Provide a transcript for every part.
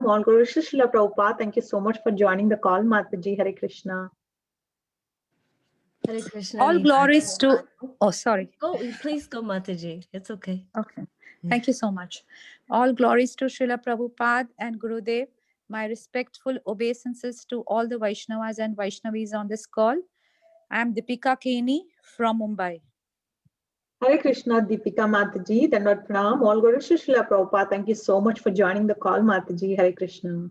All Guru Srila Prabhupada. Thank you so much for joining the call, Mataji. Hare Krishna. Hare Krishna. All glories to... Oh, sorry. Oh, please go, Mataji. It's okay. Okay. Thank you so much. All glories to Srila Prabhupada and Gurudev. My respectful obeisances to all the Vaishnavas and Vaishnavis on this call. I am Deepika Keni from Mumbai. Hare Krishna, Deepika Mataji. Dandavat Pranam. All Guru Srila Prabhupada. Thank you so much for joining the call, Mataji. Hare Krishna.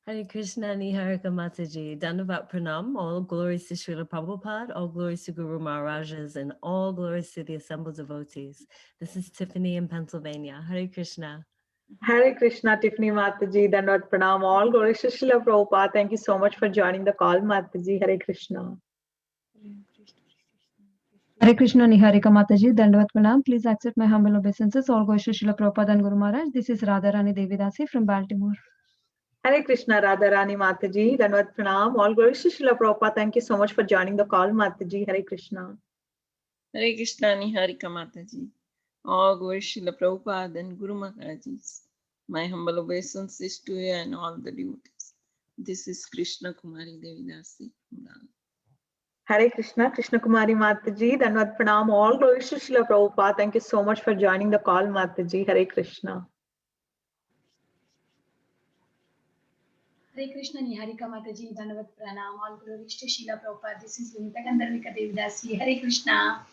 Hare Krishna, Niharika Mataji. Dandavat Pranam. All glories to Srila Prabhupada, all glories to Guru Maharajas, and all glories to the assembled devotees. This is Tiffany in Pennsylvania. Hare Krishna. Hare Krishna, Tiffany Mataji. Dandavat Pranam. All Guru Srila Prabhupada. Thank you so much for joining the call, Mataji. Hare Krishna. Hare Krishna, Niharika Mataji, Dandavat Pranam. Please accept my humble obeisances. All glories to Srila Prabhupada and Guru Maharaj. This is Radharani Devidasi from Baltimore. Hare Krishna, Radharani Mataji. Dandavat Pranam. All Guru Srila Prabhupada. Thank you so much for joining the call, Mataji. Hare Krishna. Hare Krishna, Niharika Mataji. All glories to Srila Prabhupada and Guru Maharajis. My humble obeisances to you and all the devotees. This is Krishna Kumari Devidasi. Hare Krishna, Krishna Kumari Mataji. Dandavat Pranam. All glories to Srila Prabhupada. Thank you so much for joining the call, Mataji. Hare Krishna. Hare Krishna, Niharika Mataji, Dandavat Pranam, all glories to Srila Prabhupada. This is Vinita Gandharvika Devidasi. Hare Krishna.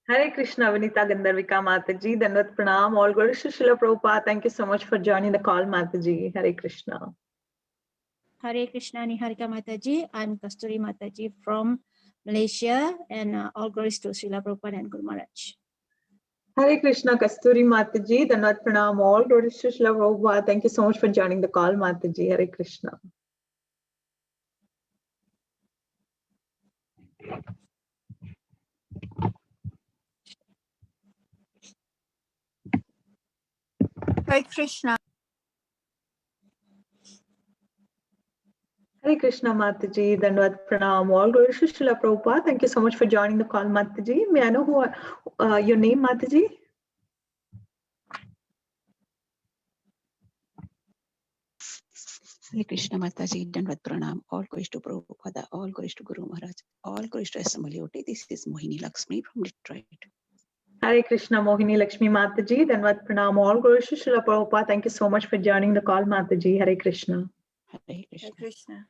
Hare Krishna, Vinita Gandharvika Mataji. Dandavat Pranam. All glories to Srila Prabhupada. Thank you so much for joining the call, Mataji. Hare Krishna. Hare Krishna, Niharika Mataji. I'm Kasturi Mataji from Malaysia, and all glories to Srila Prabhupada and Guru Maharaj. Hare Krishna, Kasturi Mataji. Dandavat Pranam. All glories to Srila Prabhupada. Thank you so much for joining the call, Mataji. Hare Krishna. Hare Krishna. Hare Krishna, Mataji. Dandavat Pranam. All glories to Srila Prabhupada. Thank you so much for joining the call, Mataji. May I know your name, Mataji? Hare Krishna Mataji, Dandavat Pranam. All glories to Prabhupada, all glories to Guru Maharaj, all glories to assembled devotee. This is Mohini Lakshmi from Detroit. Hare Krishna, Mohini Lakshmi Mataji. Dandavat Pranam. All glories to Srila Prabhupada. Thank you so much for joining the call, Mataji. Hare Krishna. Hare Krishna. Hare Krishna.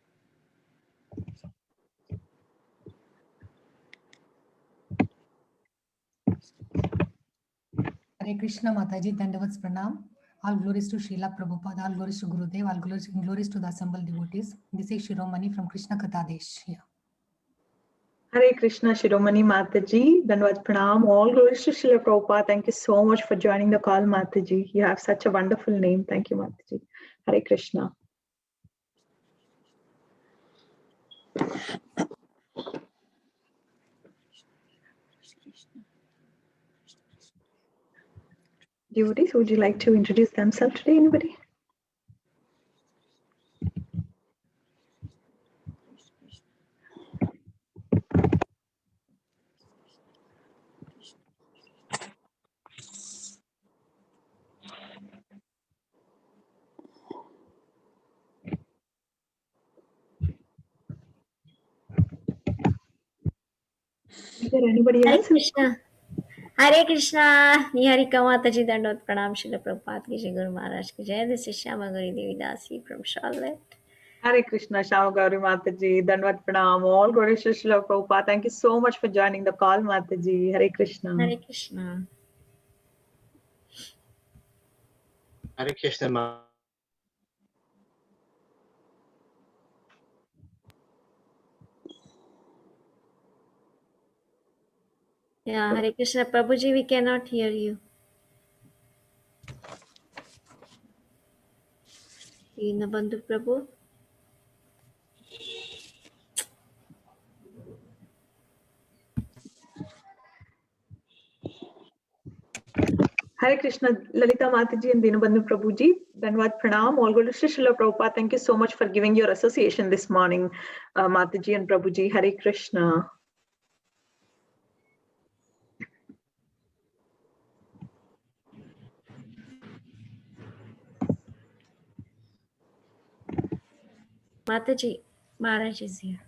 Hare Krishna Mataji, Dandavat Pranam. All glories to Srila Prabhupada, all glories to Gurudev, all glories to the assembled devotees. This is Shiromani from Krishna Kathadesh. Yeah. Hare Krishna, Shiromani Mataji. Dandavat Pranam. All glories to Srila Prabhupada. Thank you so much for joining the call, Mataji. You have such a wonderful name. Thank you, Mataji. Hare Krishna. Devotees, would you like to introduce themselves today, anybody? Is there anybody Hare else? Krishna. Hare Krishna. Niharika Mataji, Dandavat Pranam, Srila Prabhupada ki Jai, Guru Maharaj ki Jai. This is Shyama Gauri Devidasi from Charlotte. Hare Krishna, Shama Gauri Mataji. Dandavat Pranam. All glories to Srila Prabhupada. Thank you so much for joining the call, Mataji. Hare Krishna. Hare Krishna. Hare Krishna. Yeah, Hare Krishna. Prabhuji, we cannot hear you. Dinabandhu Prabhu. Hare Krishna, Lalita Mataji and Dinabandhu Prabhuji. Dandavat Pranam. All glories to Srila Prabhupada. Thank you so much for giving your association this morning, Mataji and Prabhuji. Hare Krishna. Mataji, Maharaj is here.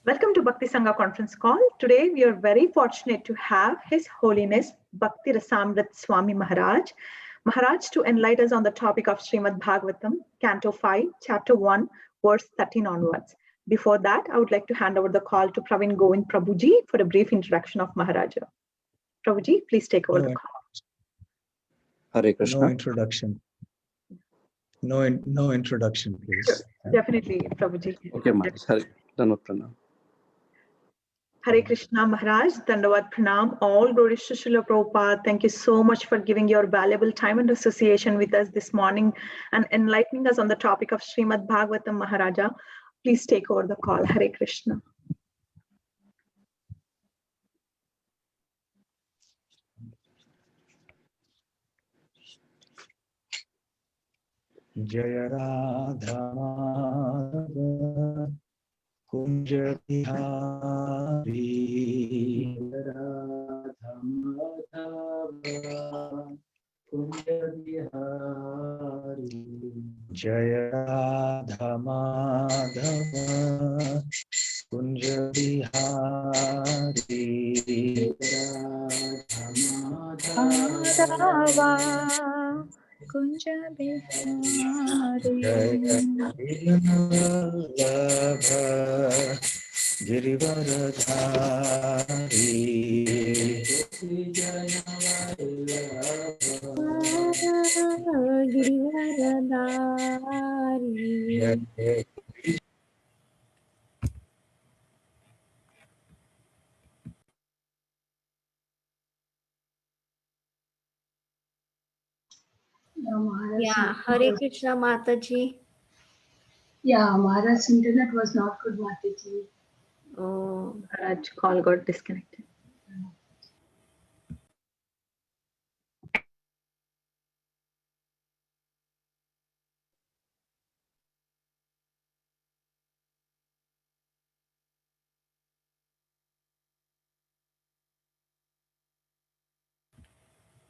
Welcome to Bhakti Sangha conference call. Today we are very fortunate to have His Holiness Bhakti Rasamrit Swami Maharaj. Maharaj to enlighten us on the topic of Srimad Bhagavatam, Canto 5, Chapter 1, verse 13 onwards. Before that, I would like to hand over the call to Praveen Govind Prabhuji for a brief introduction of Maharaja. Prabhuji, please take over the call. Hare Krishna. No introduction. No introduction, please. Sure, definitely, Prabhuji. Okay, Maharaj. Hare Dandavat Pranam. Hare Krishna Maharaj, Dandavat Pranam, all glories to Srila Prabhupada. Thank you so much for giving your valuable time and association with us this morning and enlightening us on the topic of Srimad Bhagavatam Maharaja. Please take over the call. Hare Krishna. Jaya Radha Madhava Kunja Bihari Radha Madhava Kunja Bihari Jaya Radha Madhava Kunja Bihari Radha Madhava Kunja Bihari Girivaradhari Girivaradhari. Yeah, Hare Krishna Mataji. Yeah, Maharaj's internet was not good, Mataji. Oh, Maharaj call got disconnected.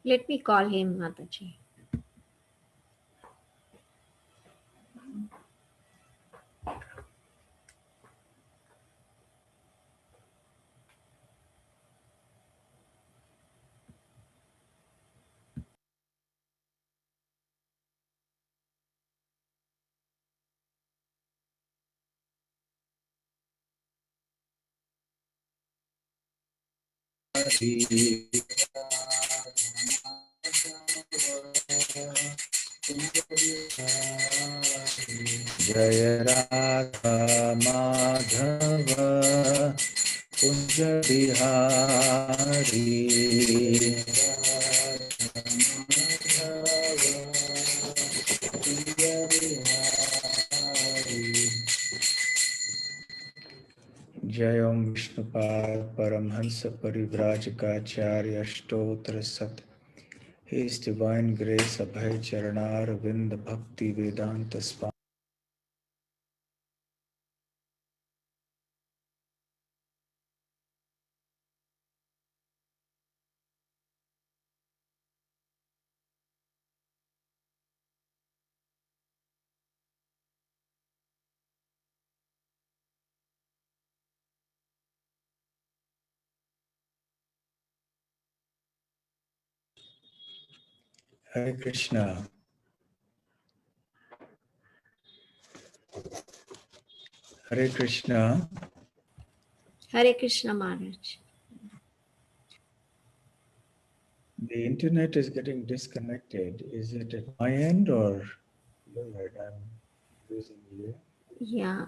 Let me call him, Mataji. Jaya Radha Madhava Kunja Bihari Jayam Vishnupad Paramhansa Parivrajakacharya Stotra Sat His Divine Grace Abhay Charanar Vind Bhakti Vedanta Swami. Hare Krishna. Hare Krishna. Hare Krishna Maharaj. The internet is getting disconnected. Is it at my end or your end? I'm losing you. Yeah.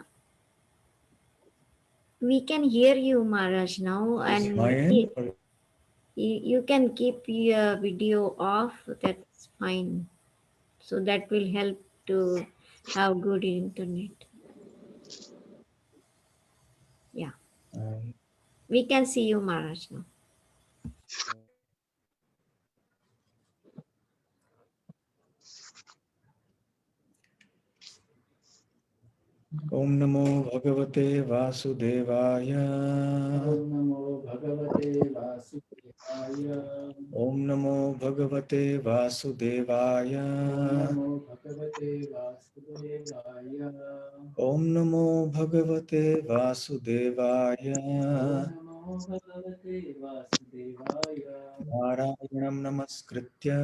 We can hear you, Maharaj, now. Is it And my end or you can keep your video off. That's fine. So that will help to have good internet. Yeah. We can see you, Maharaj, now. Om Namo Bhagavate Vasudevaya. Om Namo Bhagavate Vasudevaya. Om Namo Bhagavate Vasudevaya. Namo Bhagavate Vasudevaya. Om Namo Bhagavate Vasudevaya. Namo Bhagavate Vasudevaya. Narayanam Namaskritya.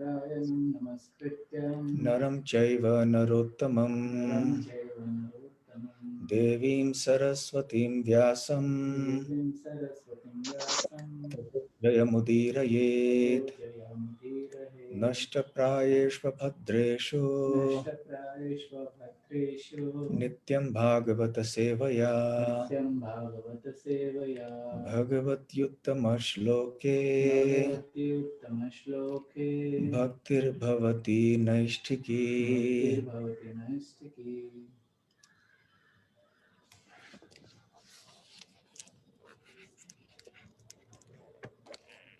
Narayanam Namaskrityam. Naram Chaiva Narottamam. Naram Chaiva Narottamam. Devim Saraswatim Vyasam. Devim Saraswatim Vyasam. Jayamudirayet. Jayamudirahe. Nashtaprayeshva Bhadreshu. Nashtaprayeshva Bhadreshu. Nityam Bhagavata Sevaya. Nityam Bhagavata Sevaya. Bhagavat Yuttama Shloke. Bhagavati Uttama Shloke. Bhaktir Bhavati Naishtiki. Bhaktir Bhavati Naistiki.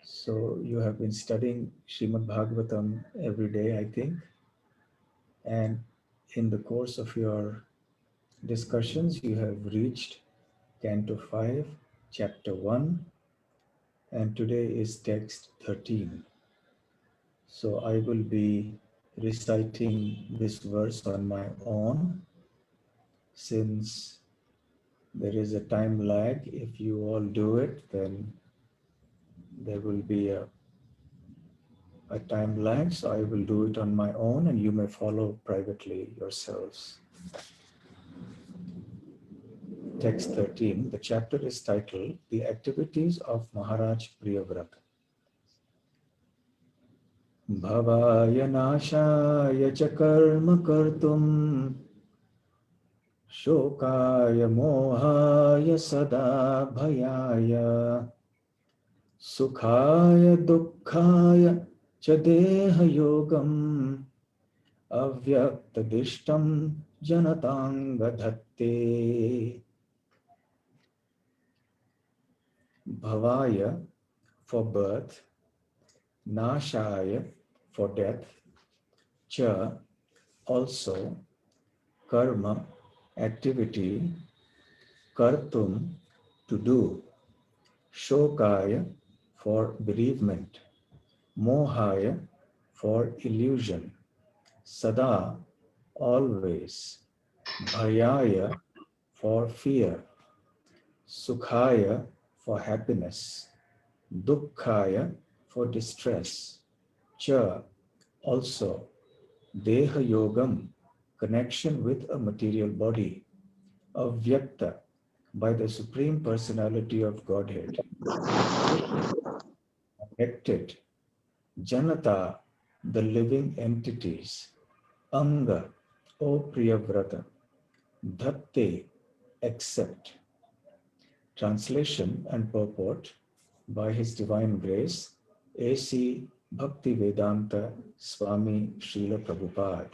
So you have been studying Srimad Bhagavatam every day, I think. And in the course of your discussions, you have reached Canto 5, Chapter 1, and today is text 13. So I will be reciting this verse on my own, since there is a time lag. If you all do it, then there will be a time lag, so I will do it on my own and you may follow privately yourselves. Text 13, the chapter is titled, The Activities of Maharaj Priyavrata. Bhavaya nashaya cha karma kartum shokaya mohaya sada bhayaya sukhaya dukkhaya cha deha yogam avyaktadishtam janatanga dhatte. Bhavaya for birth, nashaya for death, cha also, karma activity, kartum to do, shokaya for bereavement, mohaya for illusion, sada always, bhayaya for fear, sukhaya for happiness, dukkhaya for distress, cha also, deha yogam connection with a material body, avyakta by the Supreme Personality of Godhead, affected, janata the living entities, anga O Priyavrata, dhatte accept. Translation and purport by His Divine Grace, A.C. Bhakti Vedanta Swami Srila Prabhupada.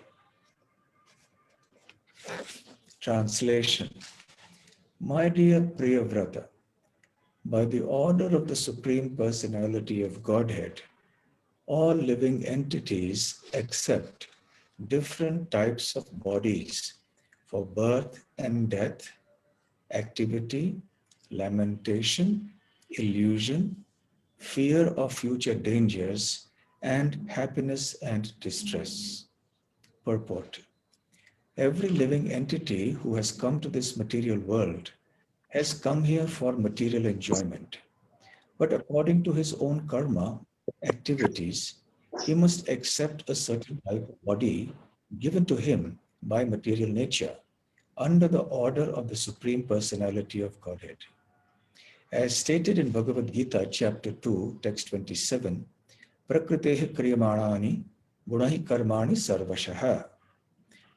Translation. My dear Priyavrata, by the order of the Supreme Personality of Godhead, all living entities accept different types of bodies for birth and death, activity, lamentation, illusion, fear of future dangers, and happiness and distress. Purport. Every living entity who has come to this material world has come here for material enjoyment. But according to his own karma, activities, he must accept a certain type of body given to him by material nature under the order of the Supreme Personality of Godhead. As stated in Bhagavad Gita, chapter 2, text 27, Prakritehi kriyamanani gunahi karmani sarvashaha.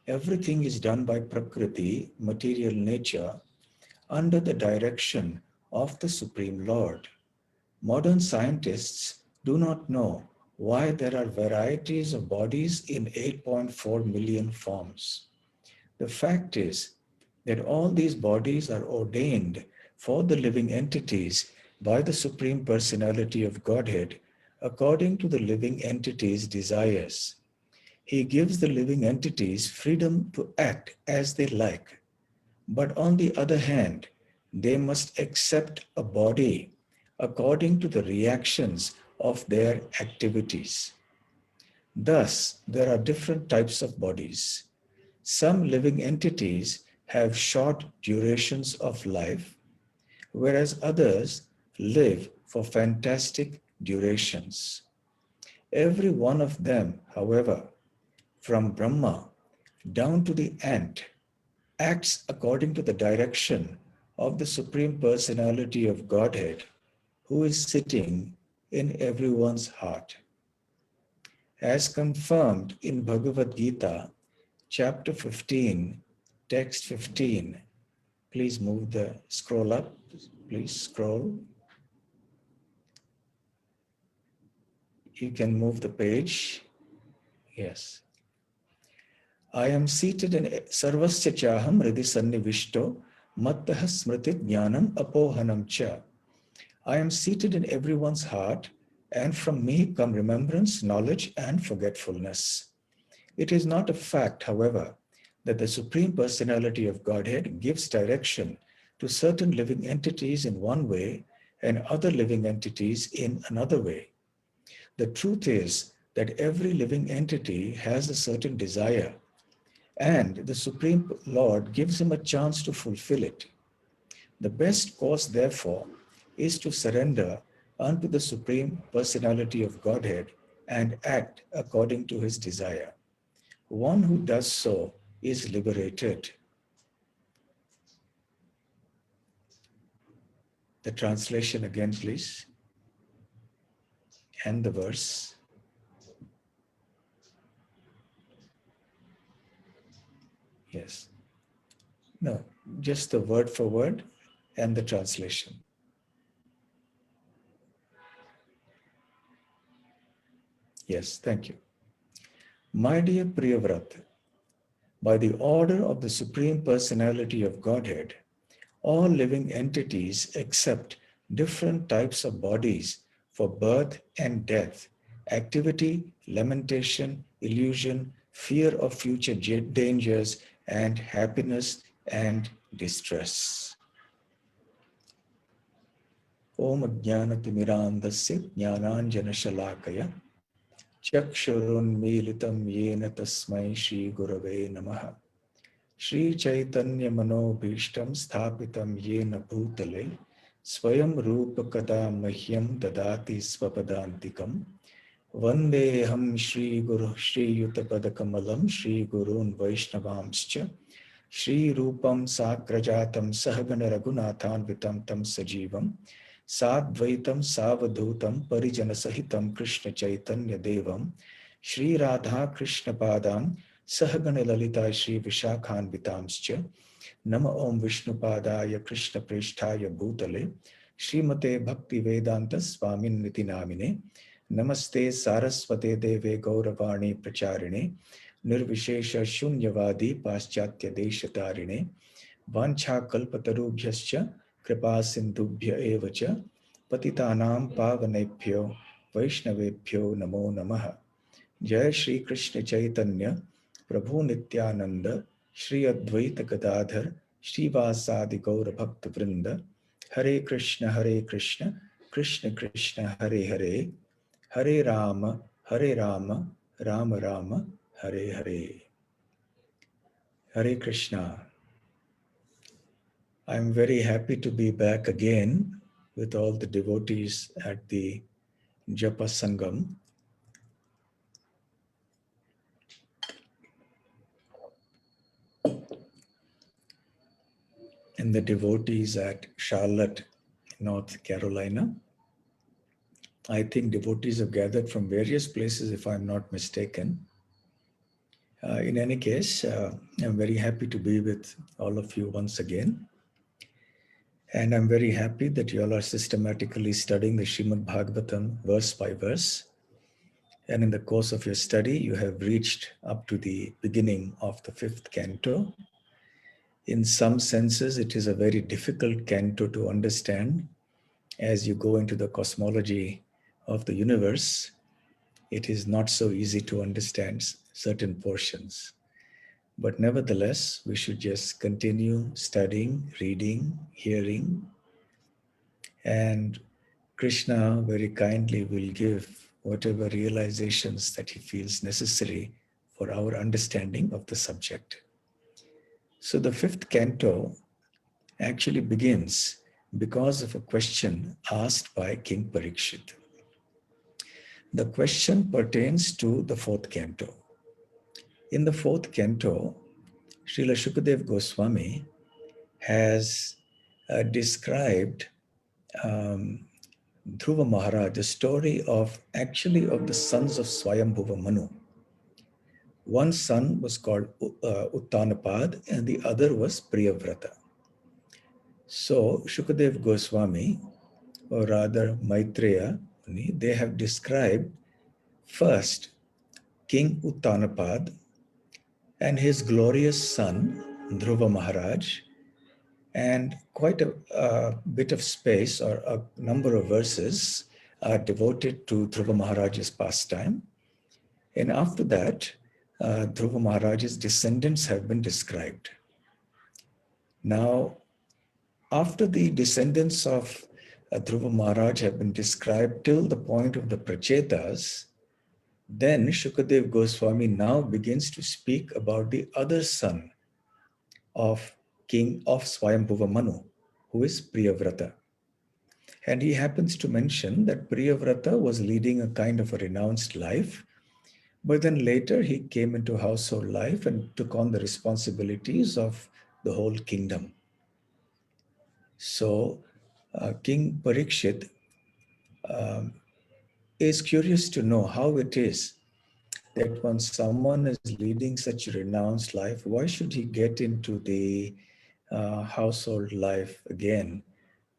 Everything is done by Prakriti, material nature, under the direction of the Supreme Lord. Modern scientists do not know why there are varieties of bodies in 8.4 million forms. The fact is that all these bodies are ordained for the living entities by the Supreme Personality of Godhead according to the living entities' desires. He gives the living entities freedom to act as they like But on the other hand, they must accept a body according to the reactions of their activities. Thus, there are different types of bodies. Some living entities have short durations of life, whereas others live for fantastic durations. Every one of them, however, from Brahma down to the ant, acts according to the direction of the Supreme Personality of Godhead, who is sitting in everyone's heart. As confirmed in Bhagavad Gita, chapter 15, text 15. Please move the scroll up. Please scroll. You can move the page. Yes. I am seated in sarvasya chaham hridi sannivishto mattah smriti jnanam apohanam cha. I am seated in everyone's heart, and from me come remembrance, knowledge, and forgetfulness. It is not a fact, however, that the Supreme Personality of Godhead gives direction to certain living entities in one way and other living entities in another way. The truth is that every living entity has a certain desire, and the Supreme Lord gives him a chance to fulfill it. The best course, therefore, is to surrender unto the Supreme Personality of Godhead and act according to his desire. One who does so is liberated. The translation again, please. And the verse. Yes. No, just the word for word and the translation. Yes, thank you. My dear Priyavrata, by the order of the Supreme Personality of Godhead, all living entities accept different types of bodies for birth and death, activity, lamentation, illusion, fear of future dangers, and happiness and distress. Om Jnanatimirandasya Jnananjana Shalakaya Chakshurunmilitam Yena Tasmai Shri Gurave Namaha Shri Chaitanya Manobhishtam Sthapitam Yena Bhutale Swayam Rupakada Mahyam Dadati Swapadantikam Vandeham Shri Guru Shri Yutapadakamalam Shri Gurun Vaishnavamscha Shri Rupam Sakrajatam Sahagana Raghunathan Vitam Tam Sajivam Sadvaitam Savadhutam Parijana Sahitam Krishna Chaitanya Devam Shri Radha Krishna Padam Sahagana Lalita Shri Vishakhan Vitamscha Nama Om Vishnu Padaya Krishna Presthaya Bhutale Srimate Bhakti Vedanta Swamin Niti Namine Namaste Saraswate Deve Gauravani Pracharine Nirvishesha Shunyavadi Paschatya Deshatarine Vancha Kalpatarubhyascha Kripa Sindhubhya Evacha Patitanam Pavanebhyo Vaishnavebhyo Namo Namaha Jai Shri Krishna Chaitanya Prabhu Nityananda Shri Advaita Gadadhar Shri Vasadi Gaura Bhakta Vrinda Hare Krishna Krishna Krishna Hare Hare Hare Rama Rama Rama Hare Hare. Hare Krishna. I'm very happy to be back again with all the devotees at the Japa Sangam. And the devotees at Charlotte, North Carolina. I think devotees have gathered from various places, if I'm not mistaken. In any case, I'm very happy to be with all of you once again. And I'm very happy that you all are systematically studying the Srimad Bhagavatam verse by verse. And in the course of your study, you have reached up to the beginning of the 5th canto. In some senses, it is a very difficult canto to understand. As you go into the cosmology of the universe, it is not so easy to understand certain portions. But nevertheless, we should just continue studying, reading, hearing, and Krishna very kindly will give whatever realizations that he feels necessary for our understanding of the subject. So the fifth canto actually begins because of a question asked by King Parikshit. The question pertains to the fourth canto. In the fourth canto, Srila Shukadev Goswami has described Dhruva Maharaj, the story of the sons of Swayambhuva Manu. One son was called Uttanapad and the other was Priyavrata. So Shukadev Goswami, or rather Maitreya, they have described first King Uttanapad and his glorious son Dhruva Maharaj, and quite a bit of space or a number of verses are devoted to Dhruva Maharaj's pastime. And after that, Dhruva Maharaj's descendants have been described. Now, after the descendants of Dhruva Maharaj have been described till the point of the Prachetas, then Shukadev Goswami now begins to speak about the other son of King of Swayambhuva Manu, who is Priyavrata. And he happens to mention that Priyavrata was leading a kind of a renounced life, but then later he came into household life and took on the responsibilities of the whole kingdom. So King Parikshit is curious to know how it is that when someone is leading such a renounced life, why should he get into the household life again,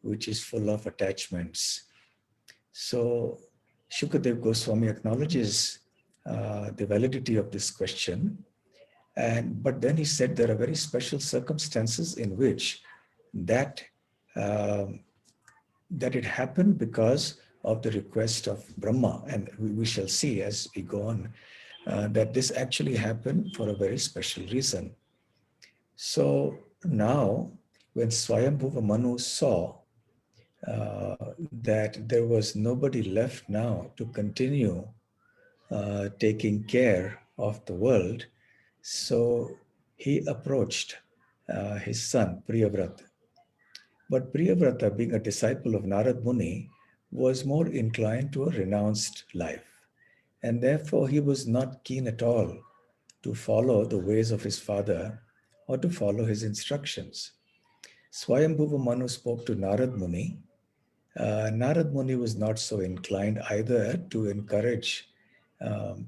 which is full of attachments? So Shukadev Goswami acknowledges the validity of this question, but then he said there are very special circumstances in which that it happened because of the request of Brahma, and we shall see as we go on that this actually happened for a very special reason. So now, when Swayambhuva Manu saw that there was nobody left now to continue taking care of the world, so he approached his son Priyavrata. But Priyavrata, being a disciple of Narad Muni, was more inclined to a renounced life. And therefore, he was not keen at all to follow the ways of his father or to follow his instructions. Swayambhuva Manu spoke to Narad Muni. Narad Muni was not so inclined either to encourage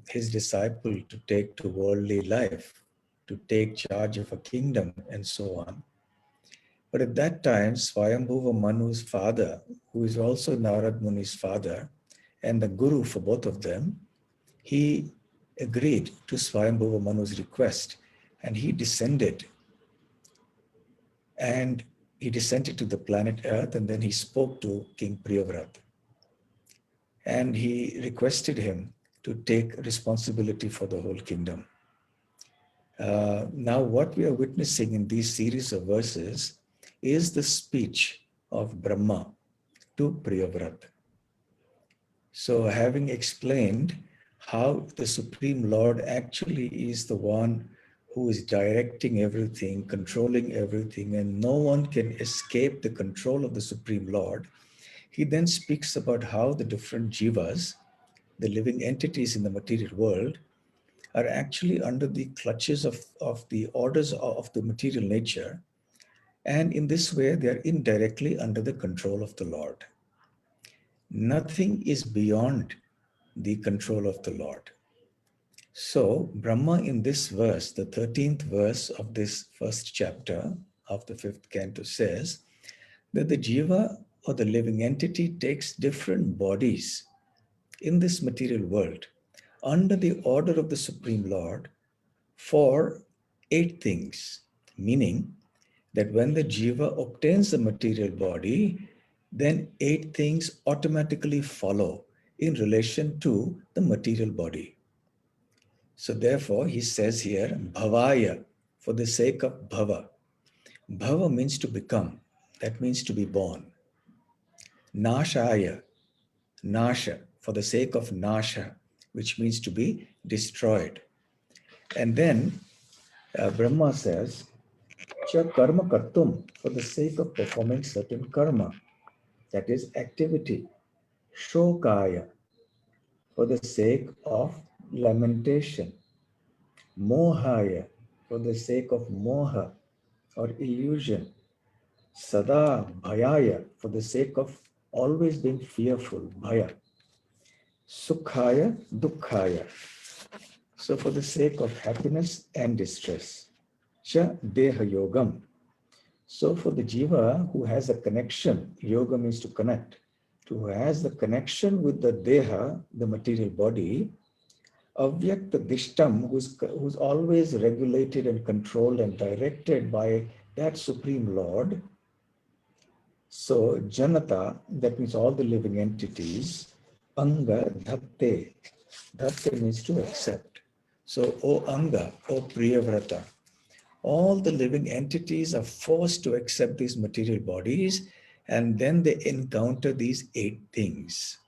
his disciple to take to worldly life, to take charge of a kingdom, and so on. But at that time, Swayambhuva Manu's father, who is also Narad Muni's father, and the guru for both of them, he agreed to Swayambhuva Manu's request, and he descended. And he descended to the planet Earth, and then he spoke to King Priyavrata. And he requested him to take responsibility for the whole kingdom. Now, what we are witnessing in these series of verses is the speech of Brahma to Priyavrata. So, having explained how the Supreme Lord actually is the one who is directing everything, controlling everything, and no one can escape the control of the Supreme Lord, he then speaks about how the different jivas, the living entities in the material world, are actually under the clutches of the orders of the material nature. And in this way, they are indirectly under the control of the Lord. Nothing is beyond the control of the Lord. So Brahma in this verse, the 13th verse of this first chapter of the 5th canto, says that the jiva or the living entity takes different bodies in this material world under the order of the Supreme Lord for 8 things, meaning that when the jiva obtains a material body, then 8 things automatically follow in relation to the material body. So therefore, he says here, bhavaya, for the sake of bhava. Bhava means to become. That means to be born. Nashaya, nasha, for the sake of nasha, which means to be destroyed. And then Brahma says, cha karma kartum, for the sake of performing certain karma, that is activity. Shokaya, for the sake of lamentation. Mohaya, for the sake of moha or illusion. Sada bhayaya, for the sake of always being fearful, bhaya. Sukhaya, dukkhaya, so for the sake of happiness and distress. Cha deha yogam, so for the jiva who has a connection, yoga means to connect, who has the connection with the deha, the material body, avyakta dishtam, who's always regulated and controlled and directed by that Supreme Lord. So Janata, that means all the living entities, Anga Dhapte. Dhapte means to accept. So, O Anga, O Priyavrata, all the living entities are forced to accept these material bodies, and then they encounter these 8 things.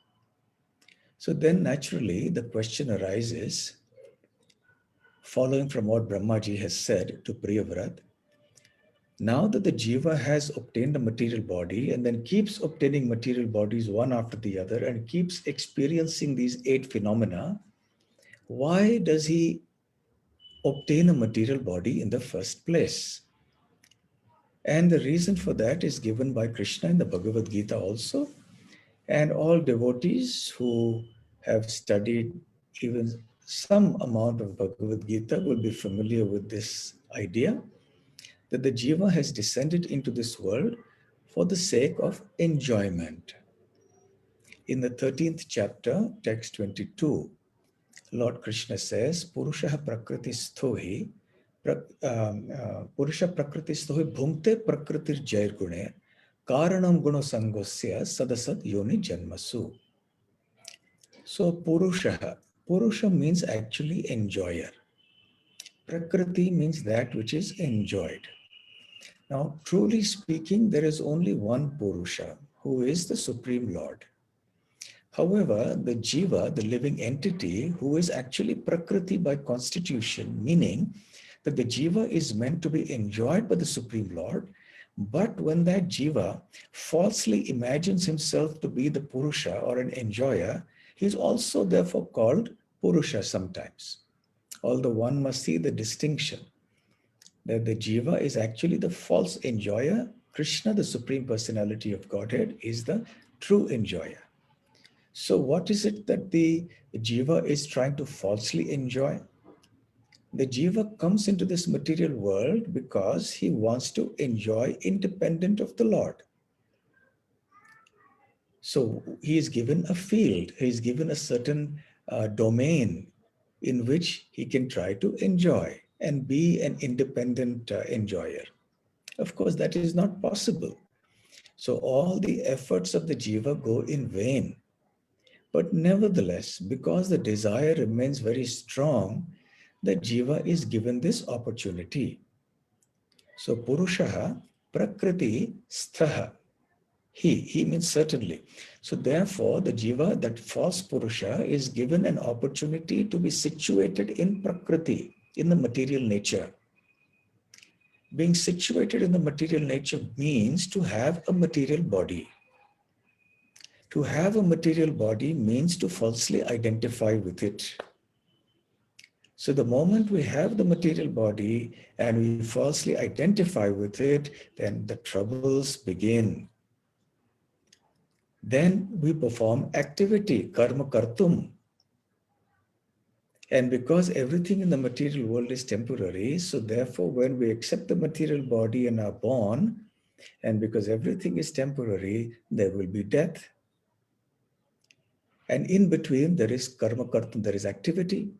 So then naturally the question arises, following from what Brahmaji has said to Priyavrat, now that the jiva has obtained a material body and then keeps obtaining material bodies one after the other and keeps experiencing these 8 phenomena, why does he obtain a material body in the first place? And the reason for that is given by Krishna in the Bhagavad Gita also. And all devotees who have studied even some amount of Bhagavad Gita will be familiar with this idea, that the jiva has descended into this world for the sake of enjoyment. In the 13th chapter, text 22, Lord Krishna says, Purusha prakritisthohi, Purusha prakritisthohi bhumte prakritir jair gune, karanam guno sangosya sadasat yoni janmasu. So Purusha means actually enjoyer. Prakriti means that which is enjoyed. Now, truly speaking, there is only one Purusha, who is the Supreme Lord. However, the jiva, the living entity, who is actually Prakriti by constitution, meaning that the jiva is meant to be enjoyed by the Supreme Lord, but when that jiva falsely imagines himself to be the Purusha or an enjoyer, he is also therefore called Purusha sometimes. Although one must see the distinction, that the jiva is actually the false enjoyer. Krishna, the Supreme Personality of Godhead, is the true enjoyer. So what is it that the jiva is trying to falsely enjoy? The jiva comes into this material world because he wants to enjoy independent of the Lord. So he is given a field, he is given a certain domain in which he can try to enjoy and be an independent enjoyer. Of course, that is not possible. So all the efforts of the jiva go in vain. But nevertheless, because the desire remains very strong, the jiva is given this opportunity. So Purushaha, Prakriti, Sthaha. He means certainly. So therefore, the jiva, that false Purusha, is given an opportunity to be situated in Prakriti, in the material nature. Being situated in the material nature means to have a material body. To have a material body means to falsely identify with it. So the moment we have the material body and we falsely identify with it, then the troubles begin. Then we perform activity, karma kartum. And because everything in the material world is temporary, so therefore when we accept the material body and are born, and because everything is temporary, there will be death. And in between there is karma kartum, there is activity.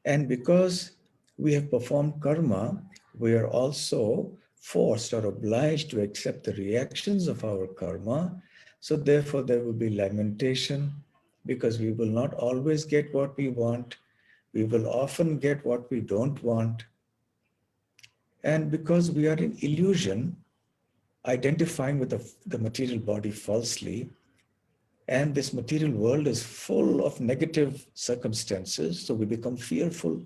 And because we have performed karma, we are also forced or obliged to accept the reactions of our karma. So therefore there will be lamentation, because we will not always get what we want. We will often get what we don't want. And because we are in illusion, identifying with the material body falsely, and this material world is full of negative circumstances, so we become fearful.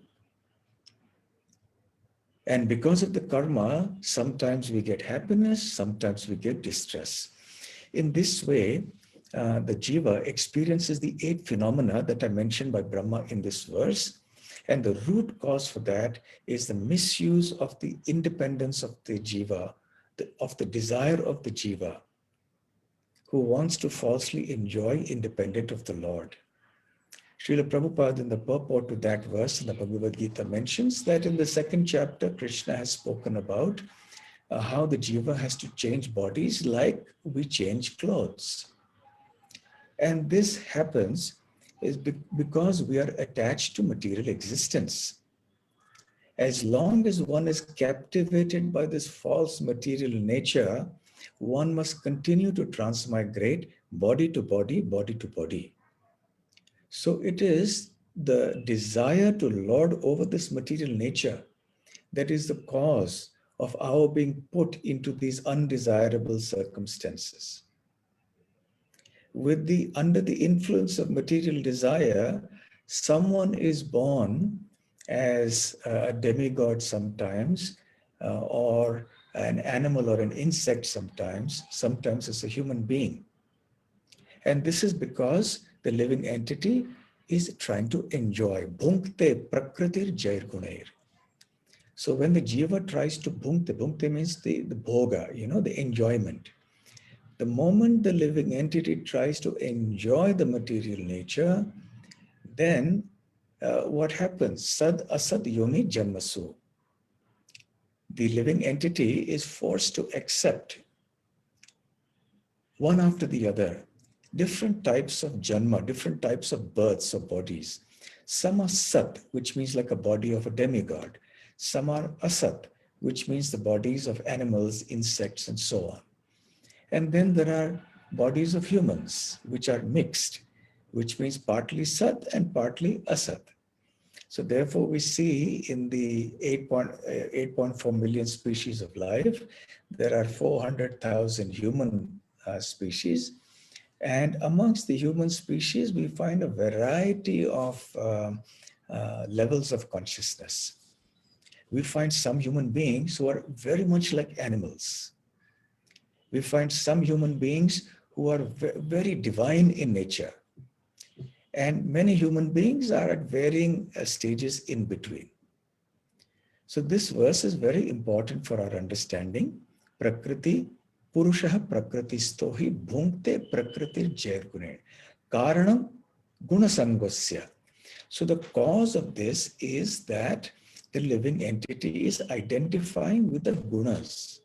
And because of the karma, sometimes we get happiness, sometimes we get distress. In this way, the jiva experiences the 8 phenomena that are mentioned by Brahma in this verse. And the root cause for that is the misuse of the independence of the jiva, of the desire of the jiva, who wants to falsely enjoy independent of the Lord. Srila Prabhupada in the purport to that verse in the Bhagavad Gita mentions that in the 2nd chapter, Krishna has spoken about how the jiva has to change bodies like we change clothes. And this happens is because we are attached to material existence. As long as one is captivated by this false material nature, one must continue to transmigrate body to body, body to body. So it is the desire to lord over this material nature that is the cause of our being put into these undesirable circumstances. Under the influence of material desire, someone is born as a demigod sometimes, or an animal or an insect sometimes as a human being. And this is because the living entity is trying to enjoy. Bhunkte prakritir jair gunair. So when the jiva tries to bhunkte means the bhoga, the enjoyment. The moment the living entity tries to enjoy the material nature, then what happens? Sad asad yoni janmasu. The living entity is forced to accept one after the other different types of janma, different types of births of bodies. Some are sat, which means like a body of a demigod. Some are asat, which means the bodies of animals, insects, and so on. And then there are bodies of humans, which are mixed, which means partly sat and partly asat. So therefore, we see in the 8.4 million species of life, there are 400,000 human species. And amongst the human species, we find a variety of levels of consciousness. We find some human beings who are very much like animals. We find some human beings who are very divine in nature. And many human beings are at varying stages in between. So this verse is very important for our understanding. Prakriti, Purushaha Prakritistohi Bhunkte Prakritir Jairgune. Karanam Gunasangosya. So the cause of this is that the living entity is identifying with the gunas,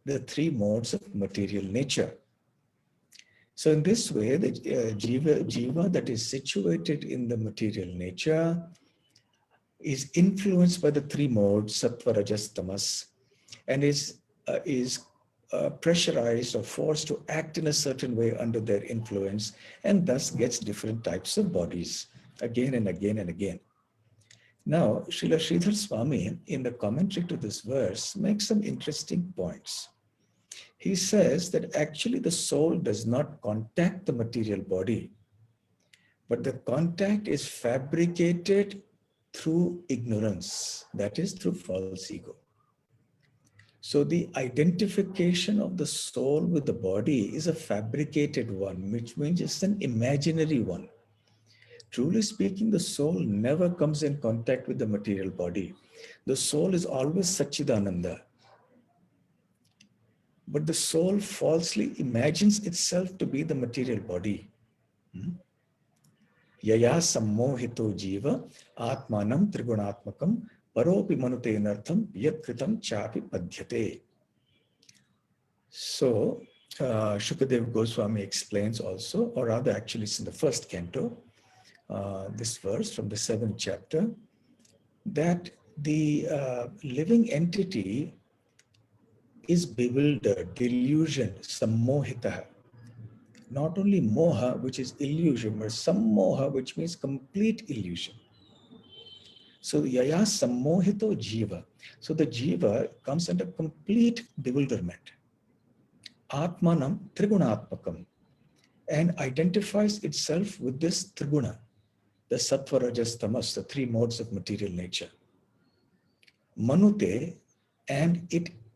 the 3 modes of material nature. So in this way, the jiva that is situated in the material nature is influenced by the 3 modes, sattva, rajas, tamas, and is pressurized or forced to act in a certain way under their influence, and thus gets different types of bodies again and again and again. Now, Srila Sridhar Swami, in the commentary to this verse, makes some interesting points. He says that actually the soul does not contact the material body, but the contact is fabricated through ignorance, that is through false ego. So the identification of the soul with the body is a fabricated one, which means it's an imaginary one. Truly speaking, the soul never comes in contact with the material body. The soul is always Satchidananda. But the soul falsely imagines itself to be the material body. Yaya sammohito jiva atmanam trigunatmakam paropi manutenartham yatkritam chapi padhyate. So Shukadev Goswami explains also, or rather actually it's in the 1st canto, this verse from the 7th chapter, that the living entity is bewildered, delusion, sammohita. Not only moha, which is illusion, but sammoha, which means complete illusion. So yaya sammohito jiva. So the jiva comes under complete bewilderment. Atmanam trigunatmakam, and identifies itself with this triguna, the sattva, rajas, tamas, the three modes of material nature. Manute, and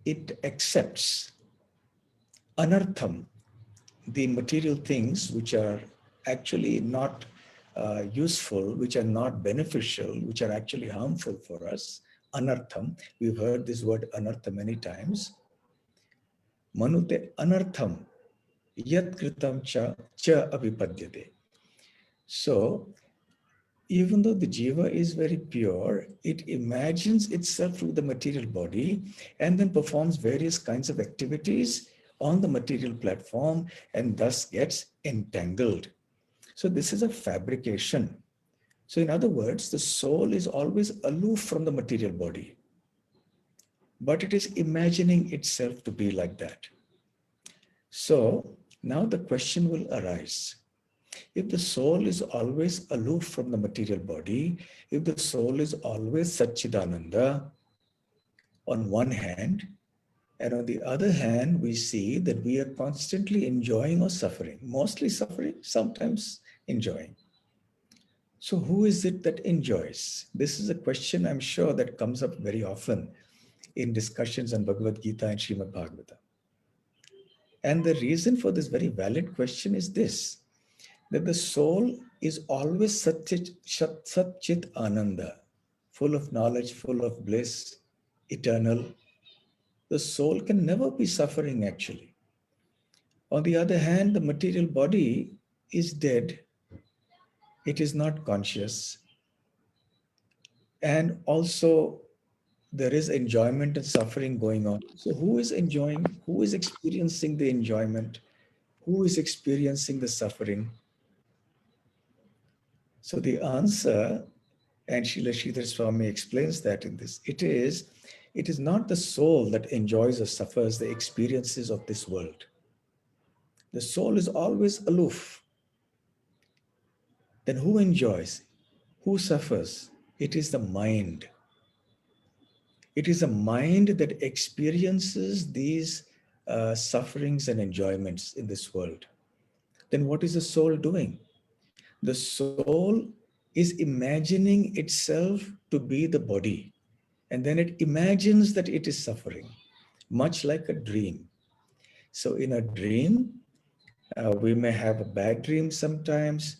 it accepts anartham, the material things which are actually not useful, which are not beneficial, which are actually harmful for us. Anartham, we've heard this word anartha many times. Manute anartham yat kritam cha avipadyate. So, even though the jiva is very pure, it imagines itself through the material body and then performs various kinds of activities on the material platform and thus gets entangled. So this is a fabrication. So in other words, the soul is always aloof from the material body, but it is imagining itself to be like that. So now the question will arise. If the soul is always aloof from the material body, if the soul is always Satchidananda on one hand, and on the other hand, we see that we are constantly enjoying or suffering, mostly suffering, sometimes enjoying. So who is it that enjoys? This is a question I'm sure that comes up very often in discussions on Bhagavad Gita and Srimad Bhagavatam. And the reason for this very valid question is this, that the soul is always Satchit Ananda, full of knowledge, full of bliss, eternal. The soul can never be suffering actually. On the other hand, the material body is dead. It is not conscious. And also there is enjoyment and suffering going on. So who is enjoying? Who is experiencing the enjoyment? Who is experiencing the suffering? So the answer, and Srila Sridhar Swami explains that in this, it is not the soul that enjoys or suffers the experiences of this world. The soul is always aloof. Then who enjoys? Who suffers? It is the mind. It is a mind that experiences these sufferings and enjoyments in this world. Then what is the soul doing? The soul is imagining itself to be the body, and then it imagines that it is suffering, much like a dream. So in a dream, we may have a bad dream sometimes,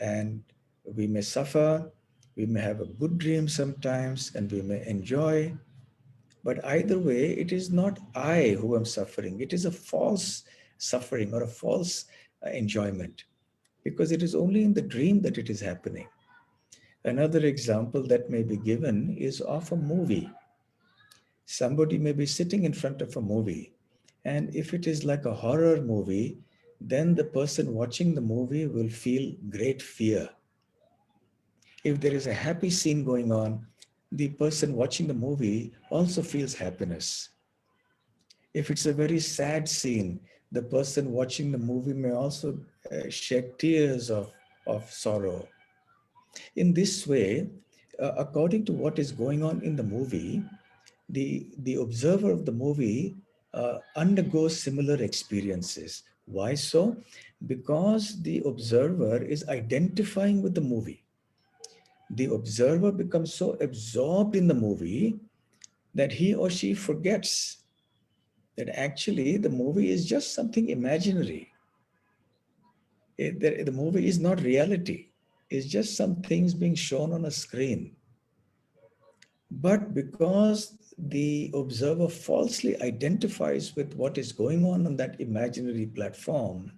and we may suffer. We may have a good dream sometimes, and we may enjoy. But either way, it is not I who am suffering. It is a false suffering or a false enjoyment, because it is only in the dream that it is happening. Another example that may be given is of a movie. Somebody may be sitting in front of a movie, and if it is like a horror movie, then the person watching the movie will feel great fear. If there is a happy scene going on, the person watching the movie also feels happiness. If it's a very sad scene, the person watching the movie may also shed tears of sorrow. In this way, according to what is going on in the movie, the observer of the movie undergoes similar experiences. Why so? Because the observer is identifying with the movie. The observer becomes so absorbed in the movie that he or she forgets that actually the movie is just something imaginary. The movie is not reality. It's just some things being shown on a screen. But because the observer falsely identifies with what is going on that imaginary platform,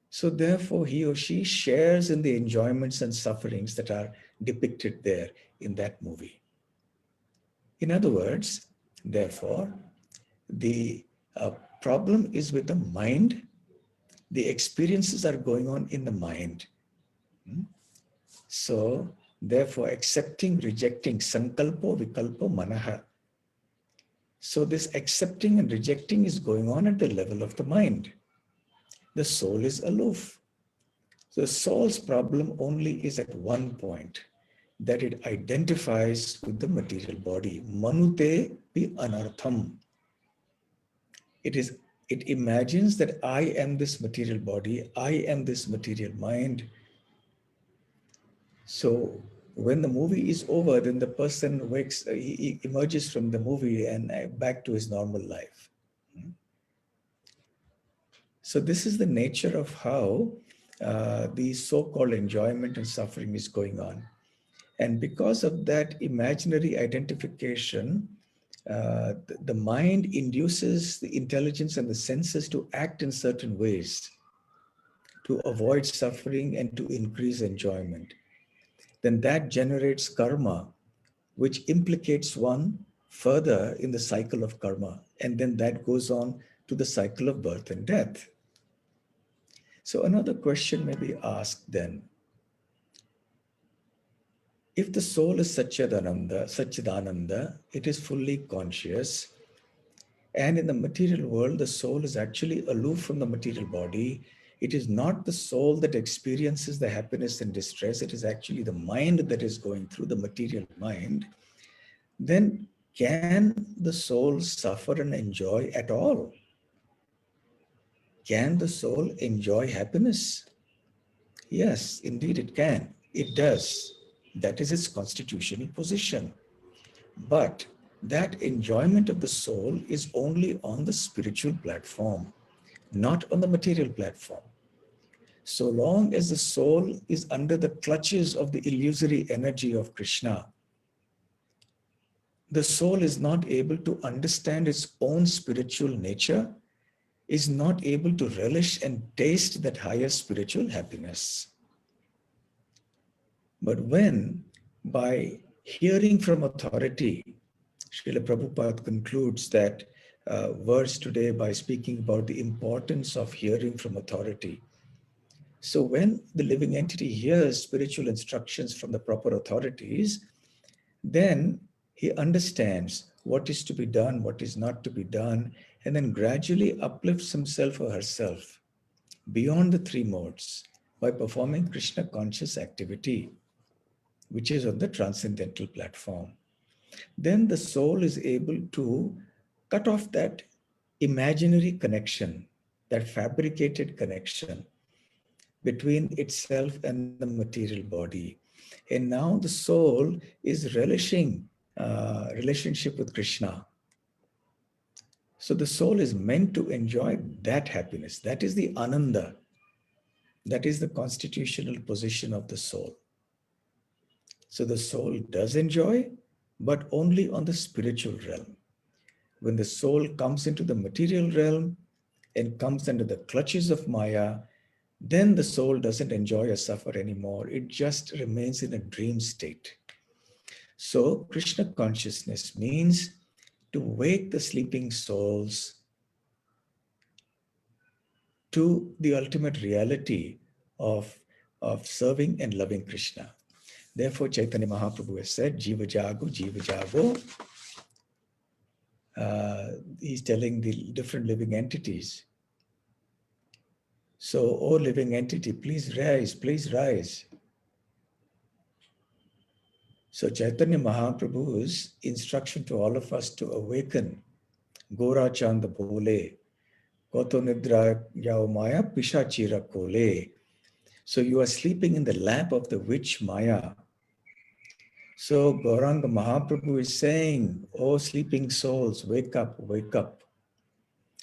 so therefore he or she shares in the enjoyments and sufferings that are depicted there in that movie. In other words, therefore, the problem is with the mind. The experiences are going on in the mind. So therefore, accepting, rejecting, sankalpo, vikalpo, manaha. So this accepting and rejecting is going on at the level of the mind. The soul is aloof. So the soul's problem only is at one point. that it identifies with the material body. Manute pi anartham. It imagines that I am this material body, I am this material mind. So when the movie is over, then the person he emerges from the movie and back to his normal life. So this is the nature of how the so-called enjoyment and suffering is going on. And because of that imaginary identification, the mind induces the intelligence and the senses to act in certain ways to avoid suffering and to increase enjoyment. Then that generates karma, which implicates one further in the cycle of karma. And then that goes on to the cycle of birth and death. So another question may be asked then. If the soul is Satchidananda, it is fully conscious, and in the material world, the soul is actually aloof from the material body. It is not the soul that experiences the happiness and distress. It is actually the mind that is going through, the material mind. Then can the soul suffer and enjoy at all? Can the soul enjoy happiness? Yes, indeed it can. It does. That is its constitutional position. But that enjoyment of the soul is only on the spiritual platform, not on the material platform. So long as the soul is under the clutches of the illusory energy of Krishna, the soul is not able to understand its own spiritual nature, is not able to relish and taste that higher spiritual happiness. But when, by hearing from authority, Srila Prabhupada concludes that verse today by speaking about the importance of hearing from authority. So when the living entity hears spiritual instructions from the proper authorities, then he understands what is to be done, what is not to be done, and then gradually uplifts himself or herself beyond the three modes by performing Krishna conscious activity, which is on the transcendental platform. Then the soul is able to cut off that imaginary connection, that fabricated connection between itself and the material body. And now the soul is relishing relationship with Krishna. So the soul is meant to enjoy that happiness. That is the ananda. That is the constitutional position of the soul. So the soul does enjoy, but only on the spiritual realm. When the soul comes into the material realm and comes under the clutches of Maya, then the soul doesn't enjoy or suffer anymore. It just remains in a dream state. So Krishna consciousness means to wake the sleeping souls to the ultimate reality of serving and loving Krishna. Therefore, Chaitanya Mahaprabhu has said, Jiva Jago, Jiva Jago. He's telling the different living entities. So, oh living entity, please rise, please rise. So Chaitanya Mahaprabhu's instruction to all of us to awaken, Gora Chanda Bole, Koto Nidra Yao Maya Pishachira Kole. So you are sleeping in the lap of the witch Maya. So Gauranga Mahaprabhu is saying, oh sleeping souls, wake up, wake up.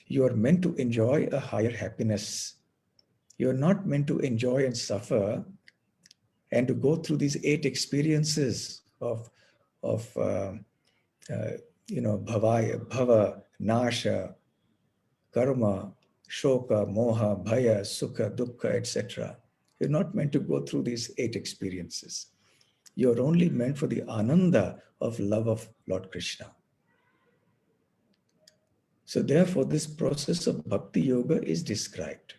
You are meant to enjoy a higher happiness. You are not meant to enjoy and suffer and to go through these 8 experiences of bhava, nasha, karma, shoka, moha, bhaya, sukha, dukkha, etc. You're not meant to go through these 8 experiences. You're only meant for the ananda of love of Lord Krishna. So therefore, this process of bhakti yoga is described.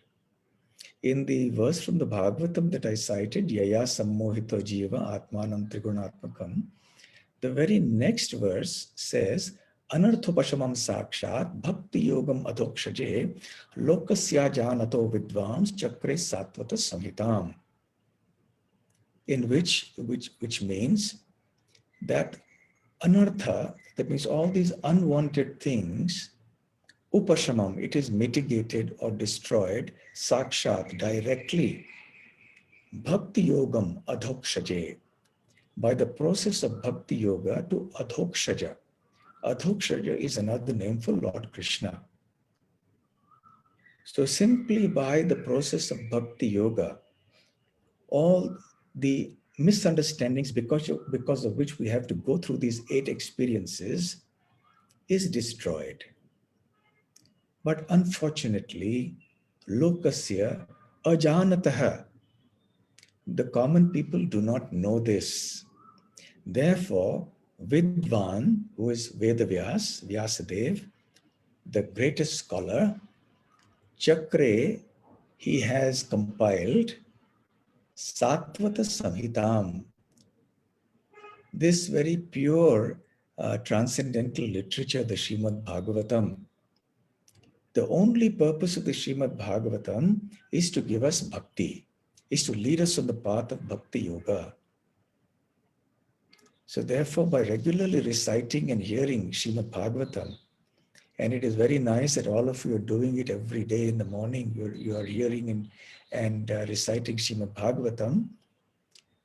In the verse from the Bhagavatam that I cited, Yaya sammohito jiva atmanam trigunatmakam, the very next verse says, Anarthopashamam sakshat bhakti yogam adhokshaje lokasya janato vidvams chakre satvata samhitam. in which means that anartha, that means all these unwanted things, upashamam, it is mitigated or destroyed, sakshat, directly, bhakti yogam adhokshaje, by the process of bhakti yoga to adhokshaja. Adhokshaja is another name for Lord Krishna. So simply by the process of bhakti yoga, all the misunderstandings because of which we have to go through these 8 experiences is destroyed. But unfortunately, lokasya ajanataha, the common people do not know this. Therefore, Vidvan, who is Vedavyas, Vyasadev, the greatest scholar, Chakre, he has compiled Satvata Samhitam, this very pure transcendental literature, the Srimad Bhagavatam. The only purpose of the Srimad Bhagavatam is to give us bhakti, is to lead us on the path of bhakti yoga. So therefore, by regularly reciting and hearing Srimad Bhagavatam, and it is very nice that all of you are doing it every day in the morning, you are hearing and reciting Srimad Bhagavatam,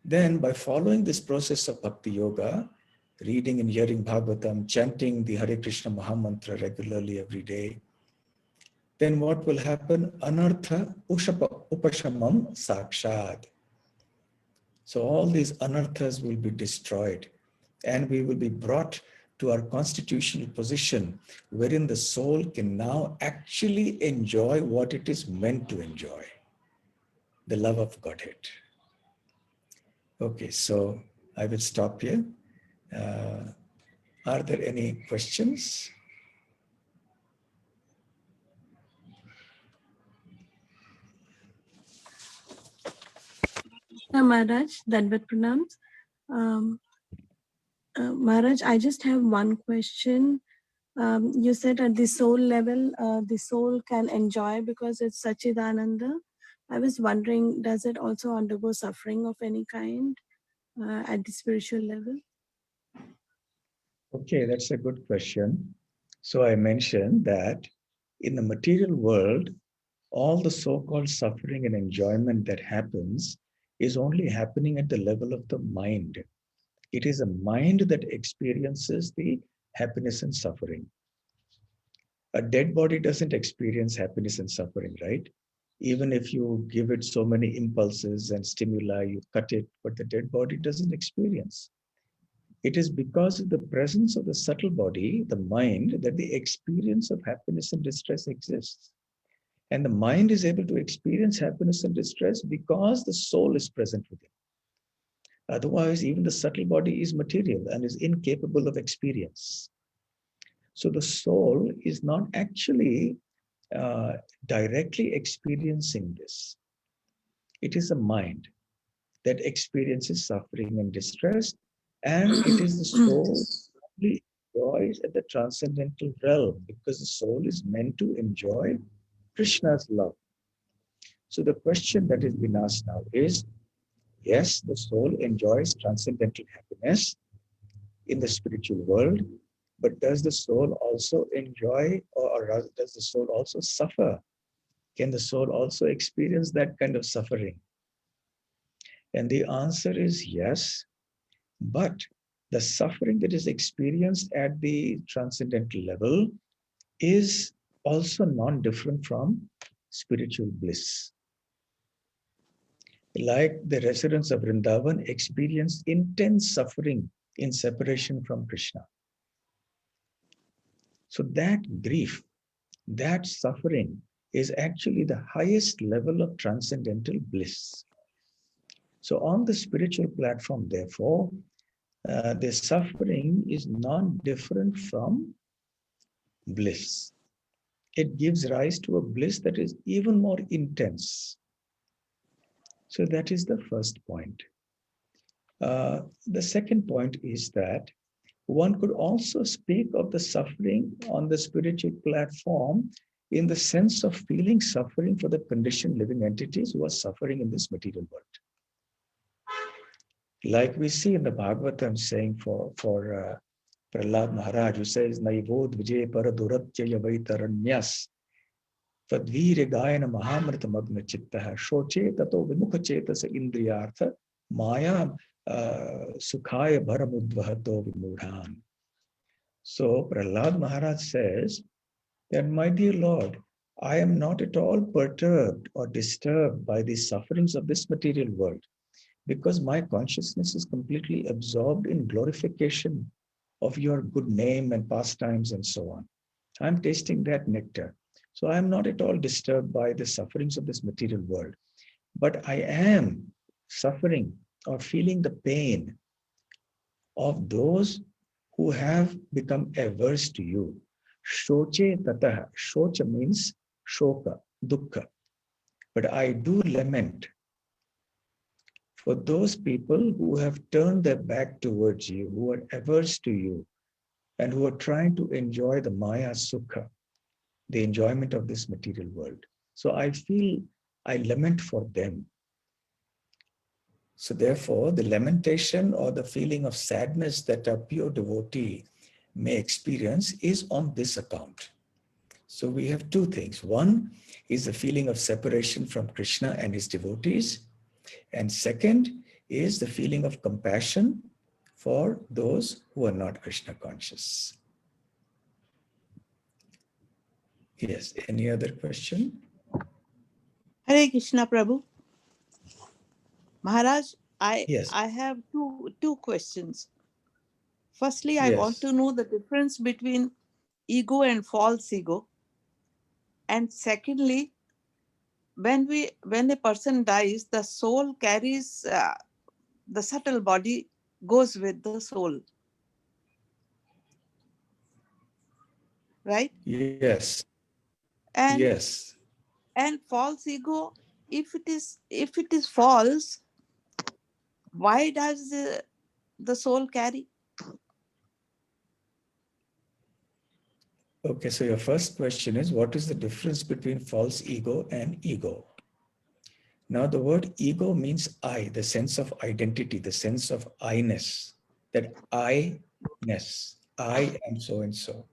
then by following this process of bhakti yoga, reading and hearing Bhagavatam, chanting the Hare Krishna Mahamantra regularly every day, then what will happen? Anartha upashamam sakshad. So all these anarthas will be destroyed and we will be brought to our constitutional position wherein the soul can now actually enjoy what it is meant to enjoy, the love of Godhead. Okay, so I will stop here. Are there any questions? Maharaj, Dandavat Pranams. Maharaj, I just have one question. You said at the soul level, the soul can enjoy because it's Sachidananda. I was wondering, does it also undergo suffering of any kind at the spiritual level? Okay, that's a good question. So I mentioned that in the material world, all the so-called suffering and enjoyment that happens is only happening at the level of the mind. It is a mind that experiences the happiness and suffering. A dead body doesn't experience happiness and suffering, right? Even if you give it so many impulses and stimuli, you cut it, but the dead body doesn't experience. It is because of the presence of the subtle body, the mind, that the experience of happiness and distress exists. And the mind is able to experience happiness and distress because the soul is present within. Otherwise, even the subtle body is material and is incapable of experience. So the soul is not actually directly experiencing this. It is a mind that experiences suffering and distress, and it is the soul that only enjoys at the transcendental realm because the soul is meant to enjoy Krishna's love. So the question that has been asked now is, yes, the soul enjoys transcendental happiness in the spiritual world, but does the soul also enjoy, or rather, does the soul also suffer? Can the soul also experience that kind of suffering? And the answer is yes, but the suffering that is experienced at the transcendental level is also non-different from spiritual bliss. Like the residents of Vrindavan experienced intense suffering in separation from Krishna. So that grief, that suffering is actually the highest level of transcendental bliss. So on the spiritual platform, therefore, the suffering is not different from bliss. It gives rise to a bliss that is even more intense. So that is the first point. The second point is that one could also speak of the suffering on the spiritual platform in the sense of feeling suffering for the conditioned living entities who are suffering in this material world. Like we see in the Bhagavatam saying for Prahlad Maharaj, who says, Naivod Vijay Paraduratya Yavaitaranyas Tadvir Gayana Mahamrita Magna Chittaha Shoche Tato Vimukha Chetasa Indriyartha Maya Sukhaya Bharamudvahato Vimudhan. So Prahlad Maharaj says that, my dear Lord, I am not at all perturbed or disturbed by the sufferings of this material world, because my consciousness is completely absorbed in glorification of your good name and pastimes and so on. I'm tasting that nectar. So I'm not at all disturbed by the sufferings of this material world, but I am suffering or feeling the pain of those who have become averse to you. Shoche tataha. Shocha means shoka, dukkha. But I do lament for those people who have turned their back towards you, who are averse to you, and who are trying to enjoy the Maya Sukha, the enjoyment of this material world. So I lament for them. So therefore, the lamentation or the feeling of sadness that a pure devotee may experience is on this account. So we have two things. One is the feeling of separation from Krishna and his devotees. And second is the feeling of compassion for those who are not Krishna conscious. Yes, any other question? Hare Krishna Prabhu. Maharaj, Yes. I have two questions. Firstly, I want Yes. to know the difference between ego and false ego. And secondly, when a person dies, the soul carries the subtle body goes with the soul. Right? Yes. And Yes. and false ego, if it is false, why does the soul carry? Okay, so your first question is, what is the difference between false ego and ego? Now, the word ego means I, the sense of identity, the sense of I-ness, that I-ness, I am so and so.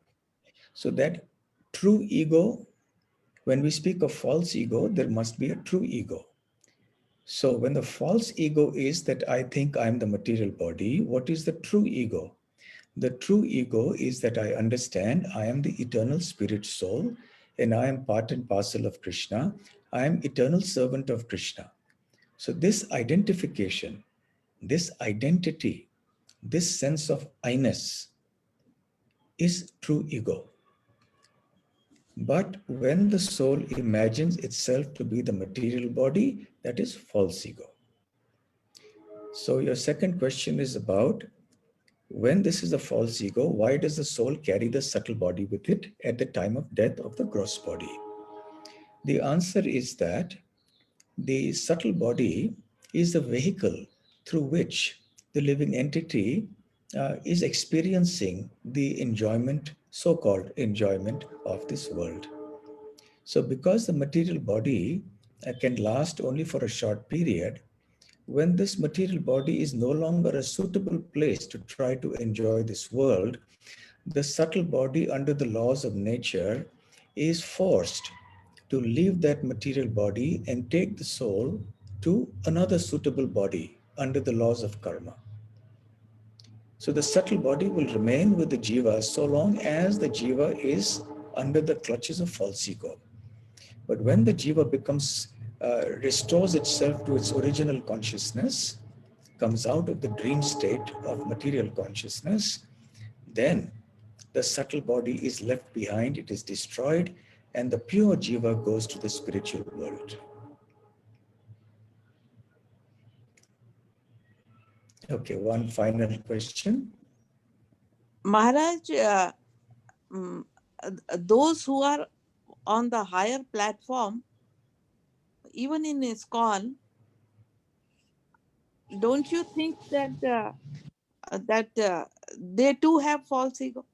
So that true ego, when we speak of false ego, there must be a true ego. So when the false ego is that I think I'm the material body, what is the true ego? The true ego is that I understand I am the eternal spirit soul and I am part and parcel of Krishna. I am eternal servant of Krishna. So this identification, this identity, this sense of I-ness is true ego. But when the soul imagines itself to be the material body, that is false ego. So your second question is about, when this is a false ego, why does the soul carry the subtle body with it at the time of death of the gross body? The answer is that the subtle body is the vehicle through which the living entity is experiencing the enjoyment, so-called enjoyment of this world. So because the material body can last only for a short period, when this material body is no longer a suitable place to try to enjoy this world, the subtle body, under the laws of nature, is forced to leave that material body and take the soul to another suitable body under the laws of karma. So the subtle body will remain with the jiva so long as the jiva is under the clutches of false ego. But when the jiva restores itself to its original consciousness, comes out of the dream state of material consciousness, then the subtle body is left behind, it is destroyed, and the pure jiva goes to the spiritual world. Okay, one final question. Maharaj, those who are on the higher platform, even in ISKCON, don't you think that they too have false ego?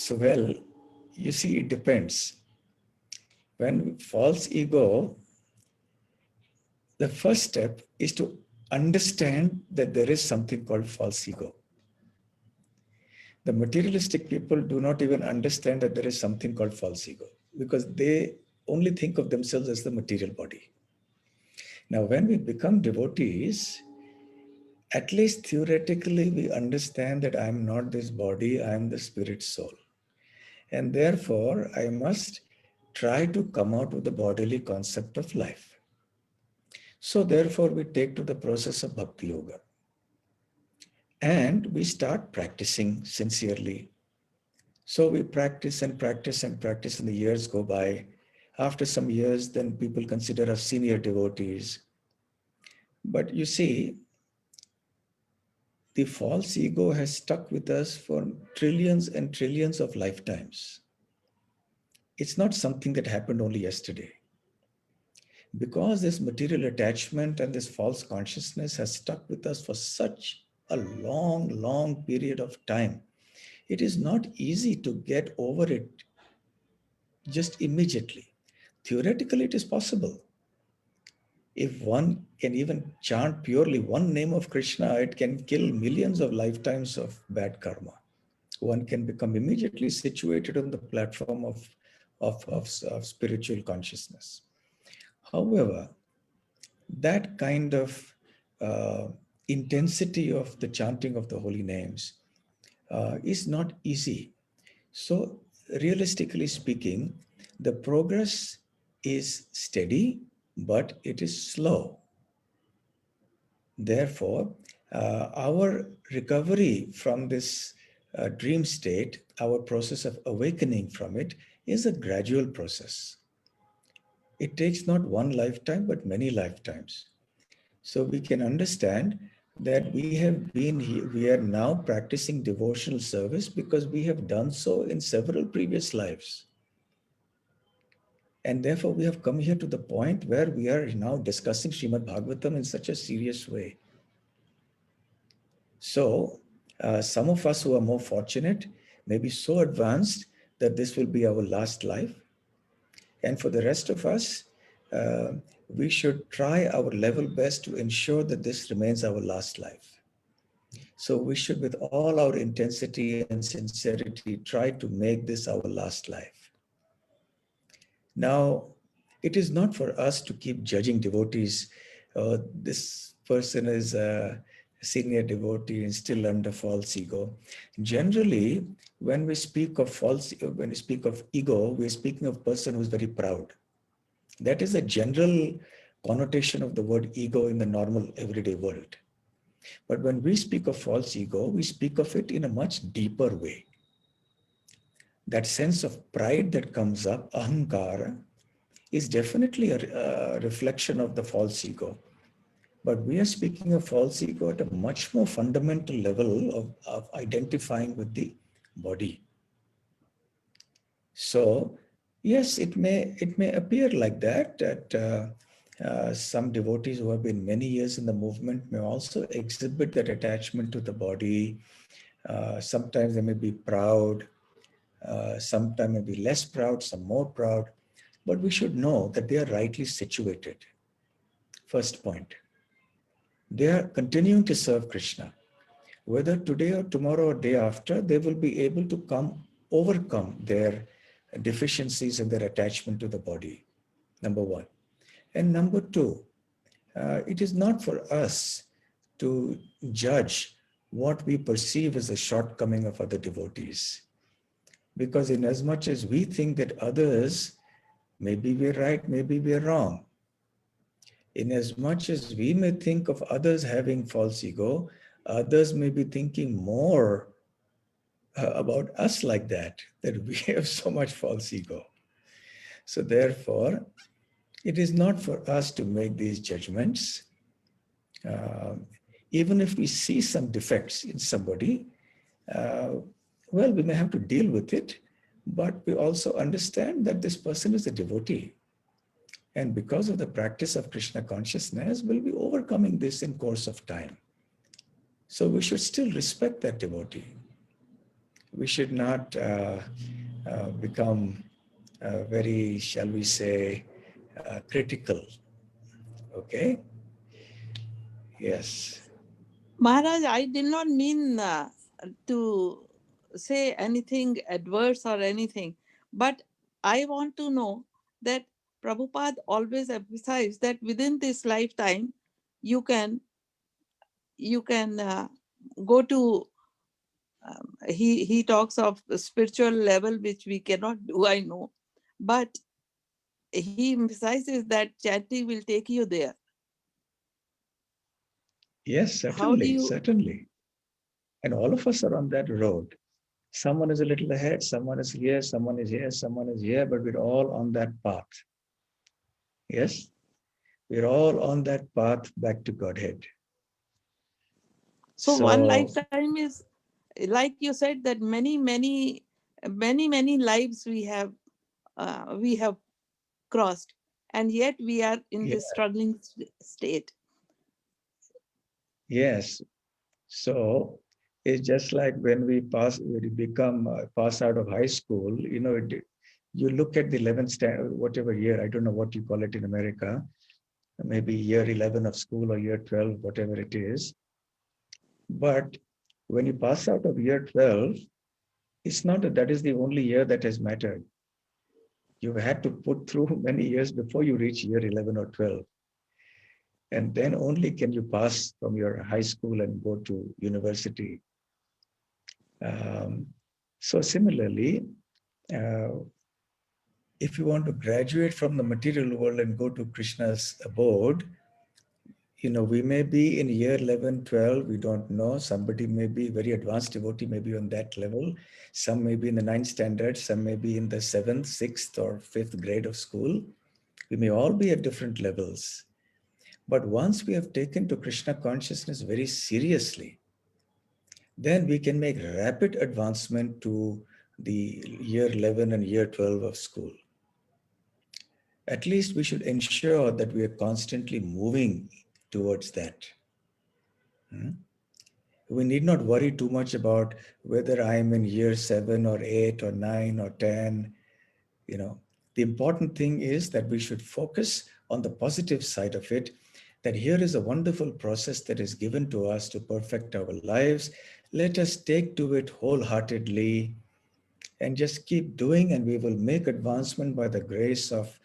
So, well, you see, it depends. When false ego, the first step is to understand that there is something called false ego. The materialistic people do not even understand that there is something called false ego because they only think of themselves as the material body. Now, when we become devotees, at least theoretically, we understand that I am not this body, I am the spirit soul. And therefore, I must try to come out with the bodily concept of life. So therefore, we take to the process of Bhakti Yoga. And we start practicing sincerely. So we practice and practice and practice, and the years go by. After some years, then people consider us senior devotees. But you see, the false ego has stuck with us for trillions and trillions of lifetimes. It's not something that happened only yesterday. Because this material attachment and this false consciousness has stuck with us for such a long, long period of time, it is not easy to get over it just immediately. Theoretically, it is possible. If one can even chant purely one name of Krishna, it can kill millions of lifetimes of bad karma. One can become immediately situated on the platform of spiritual consciousness. However, that kind of intensity of the chanting of the holy names is not easy. So realistically speaking, the progress is steady, but it is slow. Therefore, our recovery from this dream state, our process of awakening from it, is a gradual process. It takes not one lifetime, but many lifetimes. So we can understand that we have been here, we are now practicing devotional service because we have done so in several previous lives. And therefore we have come here to the point where we are now discussing Srimad Bhagavatam in such a serious way. So some of us who are more fortunate may be so advanced that this will be our last life. And for the rest of us, we should try our level best to ensure that this remains our last life. So we should, with all our intensity and sincerity, try to make this our last life. Now, it is not for us to keep judging devotees. This person is a senior devotee and still under false ego. Generally, when we speak of ego, we're speaking of a person who's very proud. That is a general connotation of the word ego in the normal everyday world. But when we speak of false ego, we speak of it in a much deeper way. That sense of pride that comes up, ahankara, is definitely a reflection of the false ego. But we are speaking of false ego at a much more fundamental level of identifying with the body. So, yes, it may appear like that some devotees who have been many years in the movement may also exhibit that attachment to the body. Sometimes they may be proud, sometimes may be less proud, some more proud, but we should know that they are rightly situated. First point, they are continuing to serve Krishna. Whether today or tomorrow or day after, they will be able to overcome their deficiencies and their attachment to the body, number one. And number two, it is not for us to judge what we perceive as a shortcoming of other devotees. Because in as much as we think that others, maybe we're right, maybe we're wrong. In as much as we may think of others having false ego, others may be thinking more about us like that we have so much false ego. So therefore, it is not for us to make these judgments. Even if we see some defects in somebody, well, we may have to deal with it, but we also understand that this person is a devotee. And because of the practice of Krishna consciousness, we'll be overcoming this in course of time. So we should still respect that devotee. we should not become very, shall we say, critical. Okay? Yes. Maharaj, I did not mean to say anything adverse or anything, but I want to know that Prabhupada always emphasized that within this lifetime, you can go to, he talks of a spiritual level, which we cannot do, I know, but he emphasizes that chanting will take you there. Yes, How do certainly, you? certainly. And all of us are on that road. Someone is a little ahead, someone is here, someone is here, someone is here, but we're all on that path. Yes? We're all on that path back to Godhead. So one lifetime is, like you said, that many lives we have crossed, and yet we are in this struggling state. Yes. So it's just like when we pass out of high school, you know, you look at the 11th standard, whatever year, I don't know what you call it in America, maybe year 11 of school or year 12, whatever it is. But when you pass out of year 12, it's not that is the only year that has mattered. You've had to put through many years before you reach year 11 or 12. And then only can you pass from your high school and go to university. So similarly, if you want to graduate from the material world and go to Krishna's abode, you know, we may be in year 11, 12, we don't know. Somebody may be very advanced devotee, maybe on that level. Some may be in the 9th standard, some may be in the 7th, 6th, or 5th grade of school. We may all be at different levels. But once we have taken to Krishna consciousness very seriously, then we can make rapid advancement to the year 11 and year 12 of school. At least we should ensure that we are constantly moving towards that. We need not worry too much about whether I am in year 7 or 8 or 9 or 10. You know, the important thing is that we should focus on the positive side of it, that here is a wonderful process that is given to us to perfect our lives. Let us take to it wholeheartedly and just keep doing, and we will make advancement by the grace of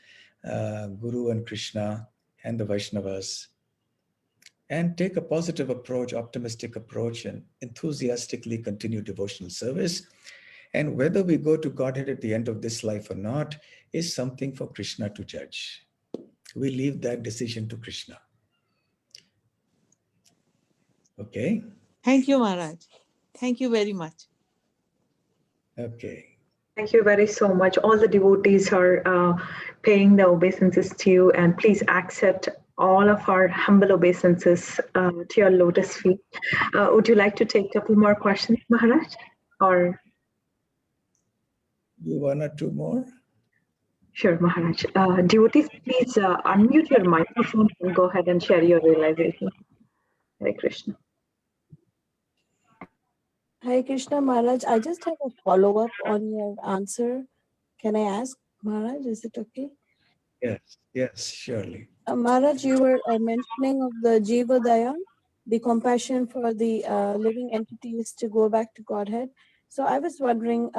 Guru and Krishna and the Vaishnavas. And take a positive approach, optimistic approach, and enthusiastically continue devotional service. And whether we go to Godhead at the end of this life or not is something for Krishna to judge. We leave that decision to Krishna. Okay? Thank you, Maharaj. Thank you very much. Okay. Thank you very so much. All the devotees are paying the obeisances to you, and please accept all of our humble obeisances to your lotus feet. Would you like to take a couple more questions, Maharaj? Or one or two more? Sure, Maharaj. Devotees, please unmute your microphone and go ahead and share your realization. Hare Krishna. Hare Krishna Maharaj, I just have a follow-up on your answer. Can I ask, Maharaj? Is it okay? Yes, surely. Maharaj, you were mentioning of the Jiva Daya, the compassion for the living entities to go back to Godhead. So I was wondering,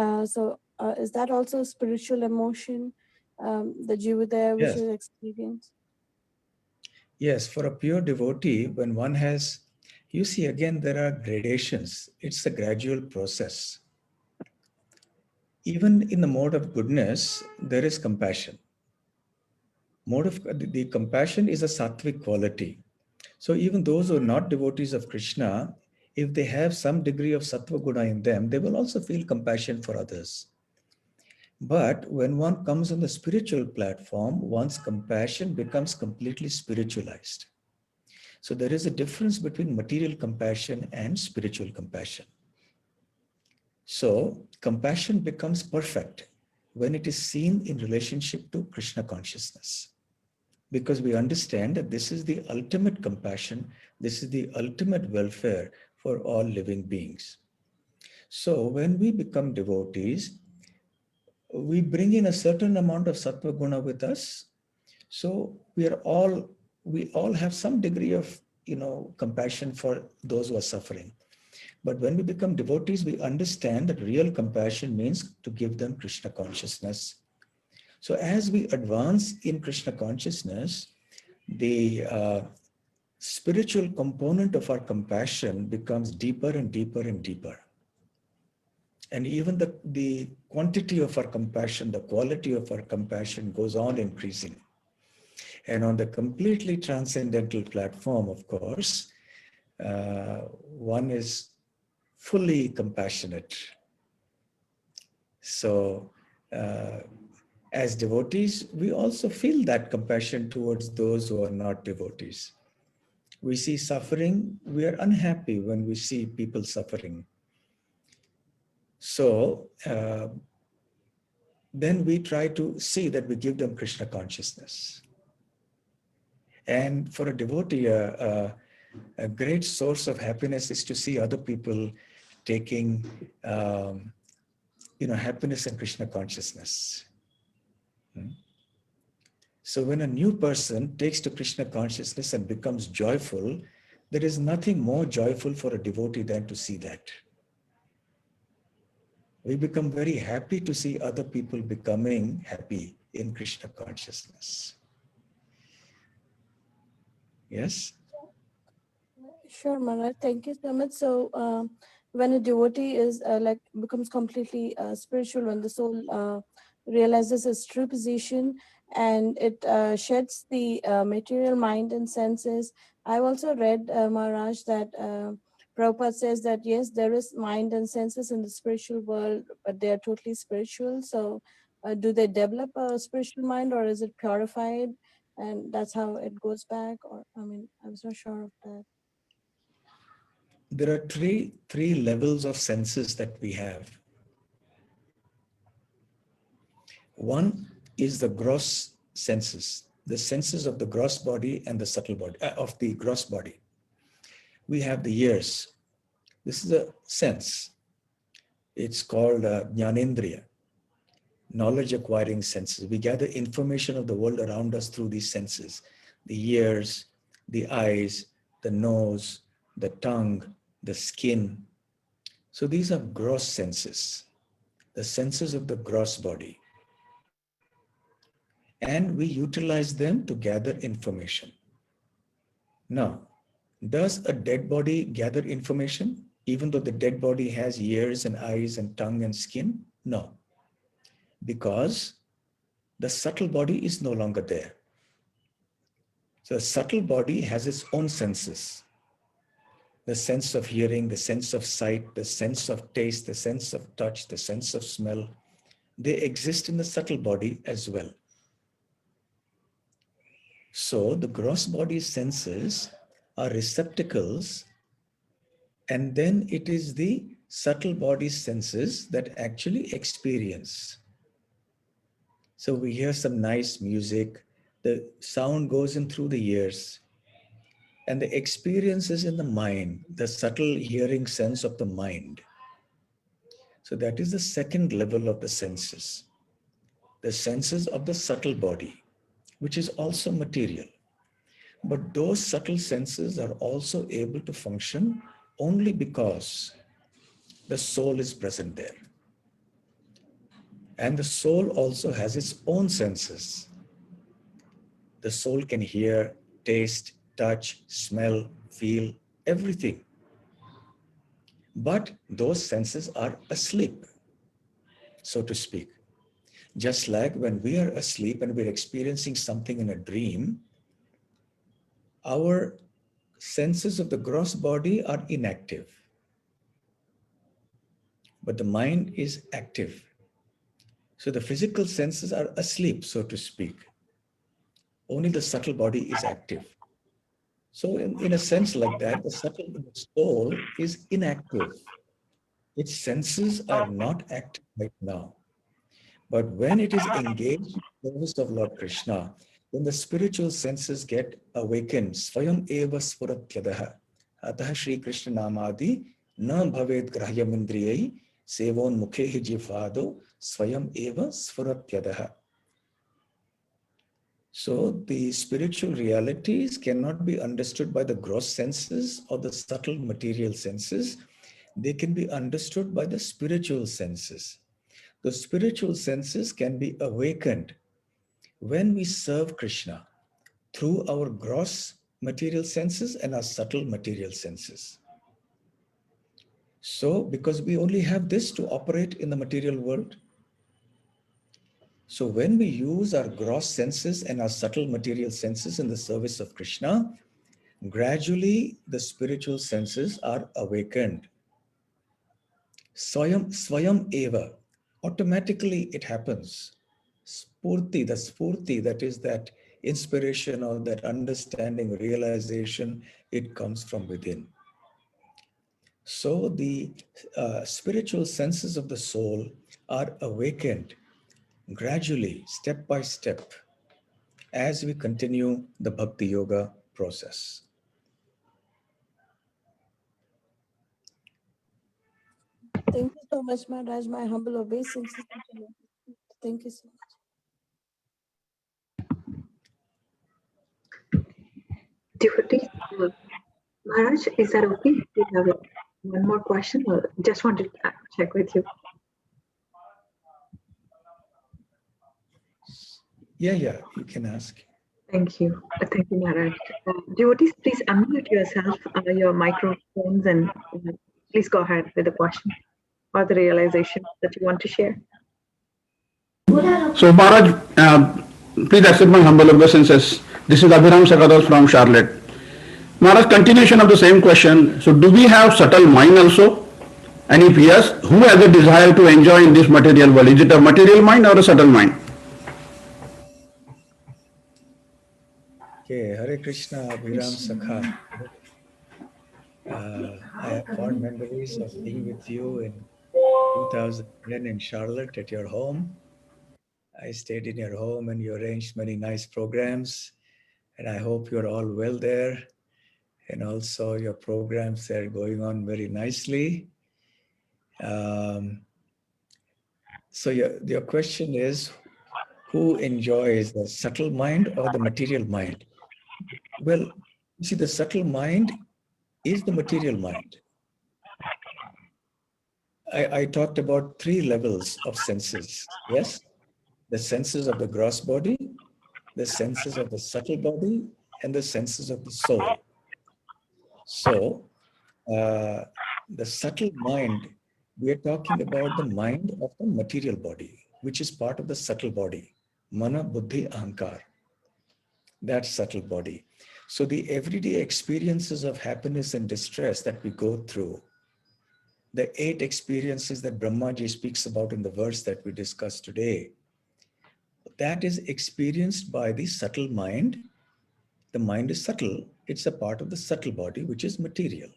is that also a spiritual emotion, the Jiva Daya which you experience? Yes, for a pure devotee, when one has, you see, again, there are gradations. It's a gradual process. Even in the mode of goodness, there is compassion. The compassion is a sattvic quality. So even those who are not devotees of Krishna, if they have some degree of sattva guna in them, they will also feel compassion for others. But when one comes on the spiritual platform, one's compassion becomes completely spiritualized. So there is a difference between material compassion and spiritual compassion. So compassion becomes perfect when it is seen in relationship to Krishna consciousness. Because we understand that this is the ultimate compassion, this is the ultimate welfare for all living beings. So when we become devotees, we bring in a certain amount of sattva guna with us. So we all have some degree of, compassion for those who are suffering. But when we become devotees, we understand that real compassion means to give them Krishna consciousness. So as we advance in Krishna consciousness, the spiritual component of our compassion becomes deeper and deeper and deeper. And even the quantity of our compassion, the quality of our compassion goes on increasing. And on the completely transcendental platform, of course, one is fully compassionate. So as devotees, we also feel that compassion towards those who are not devotees. We see suffering, we are unhappy when we see people suffering. So then we try to see that we give them Krishna consciousness. And for a devotee, a great source of happiness is to see other people taking happiness and Krishna consciousness. So when a new person takes to Krishna consciousness and becomes joyful, there is nothing more joyful for a devotee than to see that. We become very happy to see other people becoming happy in Krishna consciousness. Yes? Sure, Maharaj. Thank you so much. So when a devotee is becomes completely spiritual, when the soul realizes its true position and it sheds the material mind and senses. I've also read, Maharaj, that Prabhupada says that yes, there is mind and senses in the spiritual world, but they are totally spiritual. So do they develop a spiritual mind, or is it purified? And that's how it goes back? Or, I was not sure of that. There are three levels of senses that we have. One is the gross senses, the senses of the gross body and the subtle body, of the gross body. We have the ears. This is a sense. It's called Jnanendriya, knowledge acquiring senses. We gather information of the world around us through these senses. The ears, the eyes, the nose, the tongue, the skin. So these are gross senses, the senses of the gross body. And we utilize them to gather information. Now, does a dead body gather information, even though the dead body has ears and eyes and tongue and skin? No, because the subtle body is no longer there. So the subtle body has its own senses. The sense of hearing, the sense of sight, the sense of taste, the sense of touch, the sense of smell. They exist in the subtle body as well. So the gross body senses are receptacles, and then it is the subtle body senses that actually experience. So we hear some nice music, the sound goes in through the ears, and the experience is in the mind, the subtle hearing sense of the mind. So that is the second level of the senses of the subtle body, which is also material. But those subtle senses are also able to function only because the soul is present there. And the soul also has its own senses. The soul can hear, taste, touch, smell, feel, everything. But those senses are asleep, so to speak. Just like when we are asleep and we're experiencing something in a dream, our senses of the gross body are inactive, but the mind is active. So the physical senses are asleep, so to speak. Only the subtle body is active. So in a sense like that, the subtle soul is inactive. Its senses are not active right now. But when it is engaged in the service of Lord Krishna, then the spiritual senses get awakened. Swayam eva spuratyadaha. Ataha Shri Krishna Namadi na bhavet grahyamindriyai sevon mukhehi jifado swayam eva sfuratyadaha. So the spiritual realities cannot be understood by the gross senses or the subtle material senses. They can be understood by the spiritual senses. The spiritual senses can be awakened when we serve Krishna through our gross material senses and our subtle material senses. So, because we only have this to operate in the material world, so when we use our gross senses and our subtle material senses in the service of Krishna, gradually the spiritual senses are awakened. Swayam eva, automatically it happens. Spurti, that is that inspiration or that understanding, realization, it comes from within. So the spiritual senses of the soul are awakened gradually, step by step, as we continue the Bhakti Yoga process. Thank you so much, Maharaj. My humble obeisances. Thank you so much. Devotee, Maharaj, is that okay? We have one more question, or just wanted to check with you. Yeah, you can ask. Thank you. Thank you, Maharaj. Devotees, please unmute yourself, your microphones, and please go ahead with the question or the realization that you want to share. So, Maharaj, please accept my humble obeisances. This is Abhiram Sakadas from Charlotte. Maharaj, continuation of the same question. So, do we have subtle mind also? And if yes, who has a desire to enjoy in this material world? Is it a material mind or a subtle mind? Okay, Hare Krishna, Abhiram Sakha. I have fond memories of being with you in 2010 in Charlotte at your home. I stayed in your home and you arranged many nice programs, and I hope you're all well there. And also your programs are going on very nicely. So your question is, who enjoys the subtle mind or the material mind? Well, you see, the subtle mind is the material mind. I talked about 3 levels of senses, yes? The senses of the gross body, the senses of the subtle body, and the senses of the soul. So, the subtle mind, we are talking about the mind of the material body, which is part of the subtle body, mana, buddhi, ahankar, that subtle body. So the everyday experiences of happiness and distress that we go through, the 8 experiences that Brahmaji speaks about in the verse that we discussed today, that is experienced by the subtle mind. The mind is subtle. It's a part of the subtle body, which is material.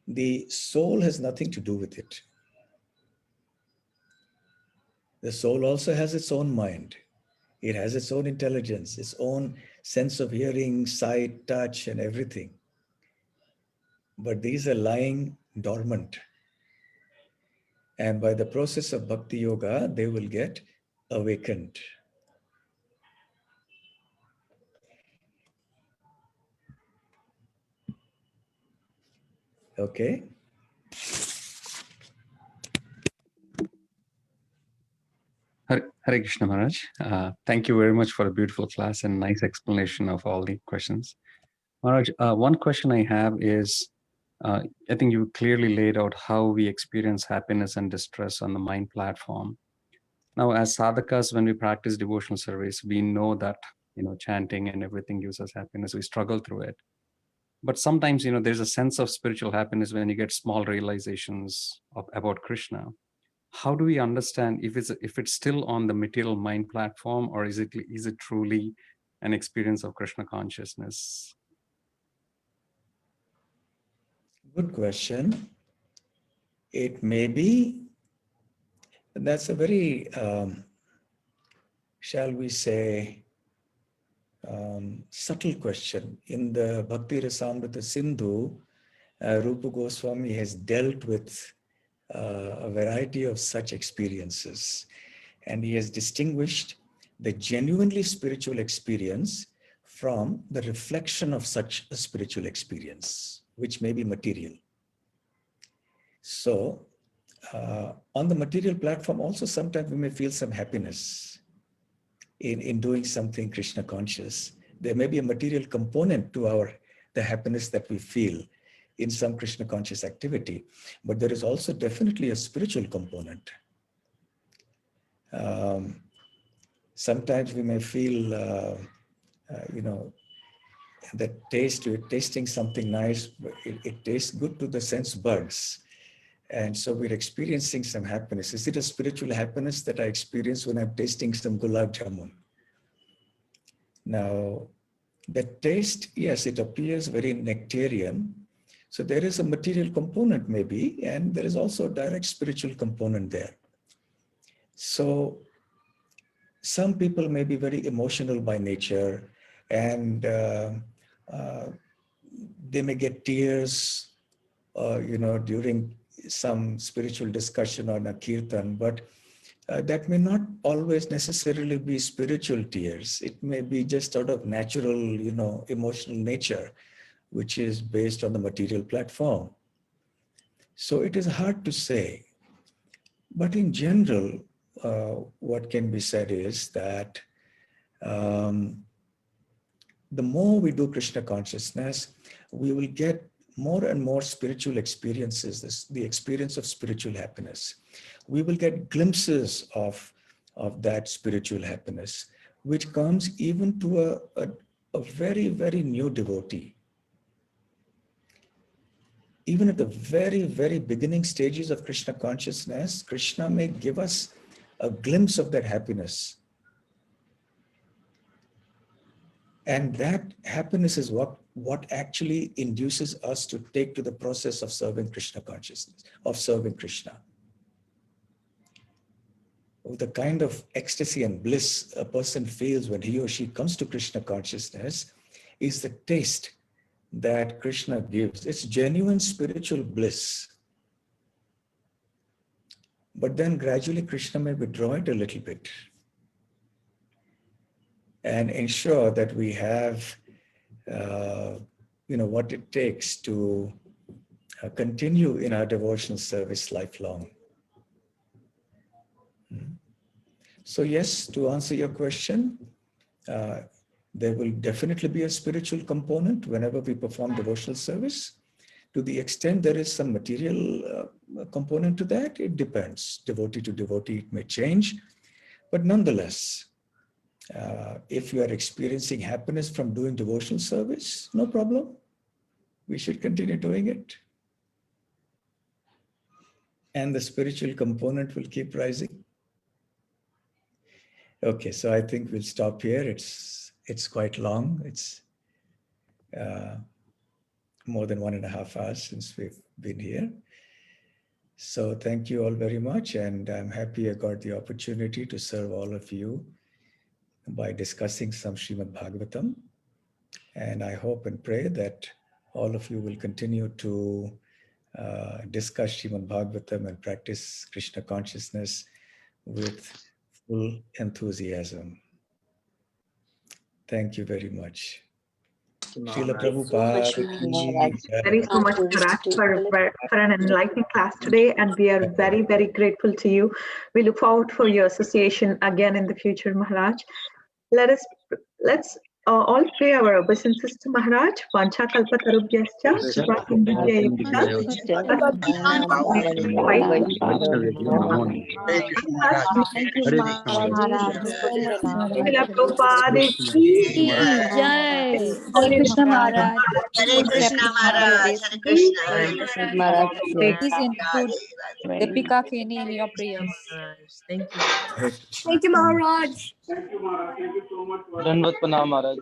The soul has nothing to do with it. The soul also has its own mind. It has its own intelligence, its own sense of hearing, sight, touch, and everything. But these are lying dormant. And by the process of Bhakti Yoga, they will get awakened. Okay. Hare Krishna Maharaj. Thank you very much for a beautiful class and nice explanation of all the questions. Maharaj, one question I have is, I think you clearly laid out how we experience happiness and distress on the mind platform. Now, as sadhakas, when we practice devotional service, we know that, chanting and everything gives us happiness. We struggle through it. But sometimes, there's a sense of spiritual happiness when you get small realizations about Krishna. How do we understand if it's still on the material mind platform, or is it truly an experience of Krishna consciousness? Good question. It may be. That's a very, shall we say, subtle question. In the Bhakti Rasamrit Sindhu, Rupa Goswami has dealt with a variety of such experiences, and he has distinguished the genuinely spiritual experience from the reflection of such a spiritual experience, which may be material. So on the material platform also, sometimes we may feel some happiness in doing something Krishna conscious. There may be a material component to the happiness that we feel in some Krishna conscious activity, but there is also definitely a spiritual component. Sometimes we may feel, that tasting something nice, it tastes good to the sense buds. And so we're experiencing some happiness. Is it a spiritual happiness that I experience when I'm tasting some gulab jamun? Now, the taste, yes, it appears very nectarian. So there is a material component maybe, and there is also a direct spiritual component there. So some people may be very emotional by nature, and they may get tears, during some spiritual discussion on a kirtan, but that may not always necessarily be spiritual tears. It may be just out of natural, emotional nature, which is based on the material platform. So it is hard to say. But in general, what can be said is that the more we do Krishna consciousness, we will get more and more spiritual experiences, the experience of spiritual happiness. We will get glimpses of that spiritual happiness, which comes even to a very, very new devotee. Even at the very, very beginning stages of Krishna consciousness, Krishna may give us a glimpse of that happiness. And that happiness is what actually induces us to take to the process of serving Krishna consciousness, of serving Krishna. The kind of ecstasy and bliss a person feels when he or she comes to Krishna consciousness is the taste that Krishna gives. It's genuine spiritual bliss. But then gradually Krishna may withdraw it a little bit and ensure that we have what it takes to continue in our devotional service lifelong. So yes, to answer your question, there will definitely be a spiritual component whenever we perform devotional service. To the extent there is some material component to that, it depends. Devotee to devotee, it may change. But nonetheless, if you are experiencing happiness from doing devotional service, no problem. We should continue doing it. And the spiritual component will keep rising. Okay, so I think we'll stop here. It's quite long. It's more than 1.5 hours since we've been here. So thank you all very much. And I'm happy I got the opportunity to serve all of you by discussing some Srimad Bhagavatam. And I hope and pray that all of you will continue to discuss Srimad Bhagavatam and practice Krishna consciousness with full enthusiasm. Thank you very much. Srila Prabhupada. Very so much, Maharaj, for an enlightening class today, and we are very, very grateful to you. We look forward for your association again in the future, Maharaj. Let's all pray our obeisances to Maharaj. Vancha kalpa tarubhyascha, shiva Thank you, Maharaj. Prabhupada ki Jai. Hare Krishna Maharaj. Hare Krishna Maharaj. Hare Krishna Maharaj. Please include Deepika Keni in your prayers. Thank you. Thank you, Maharaj. Thank you, Maharaj. Thank you so much. Dandavat Pranam, Maharaj.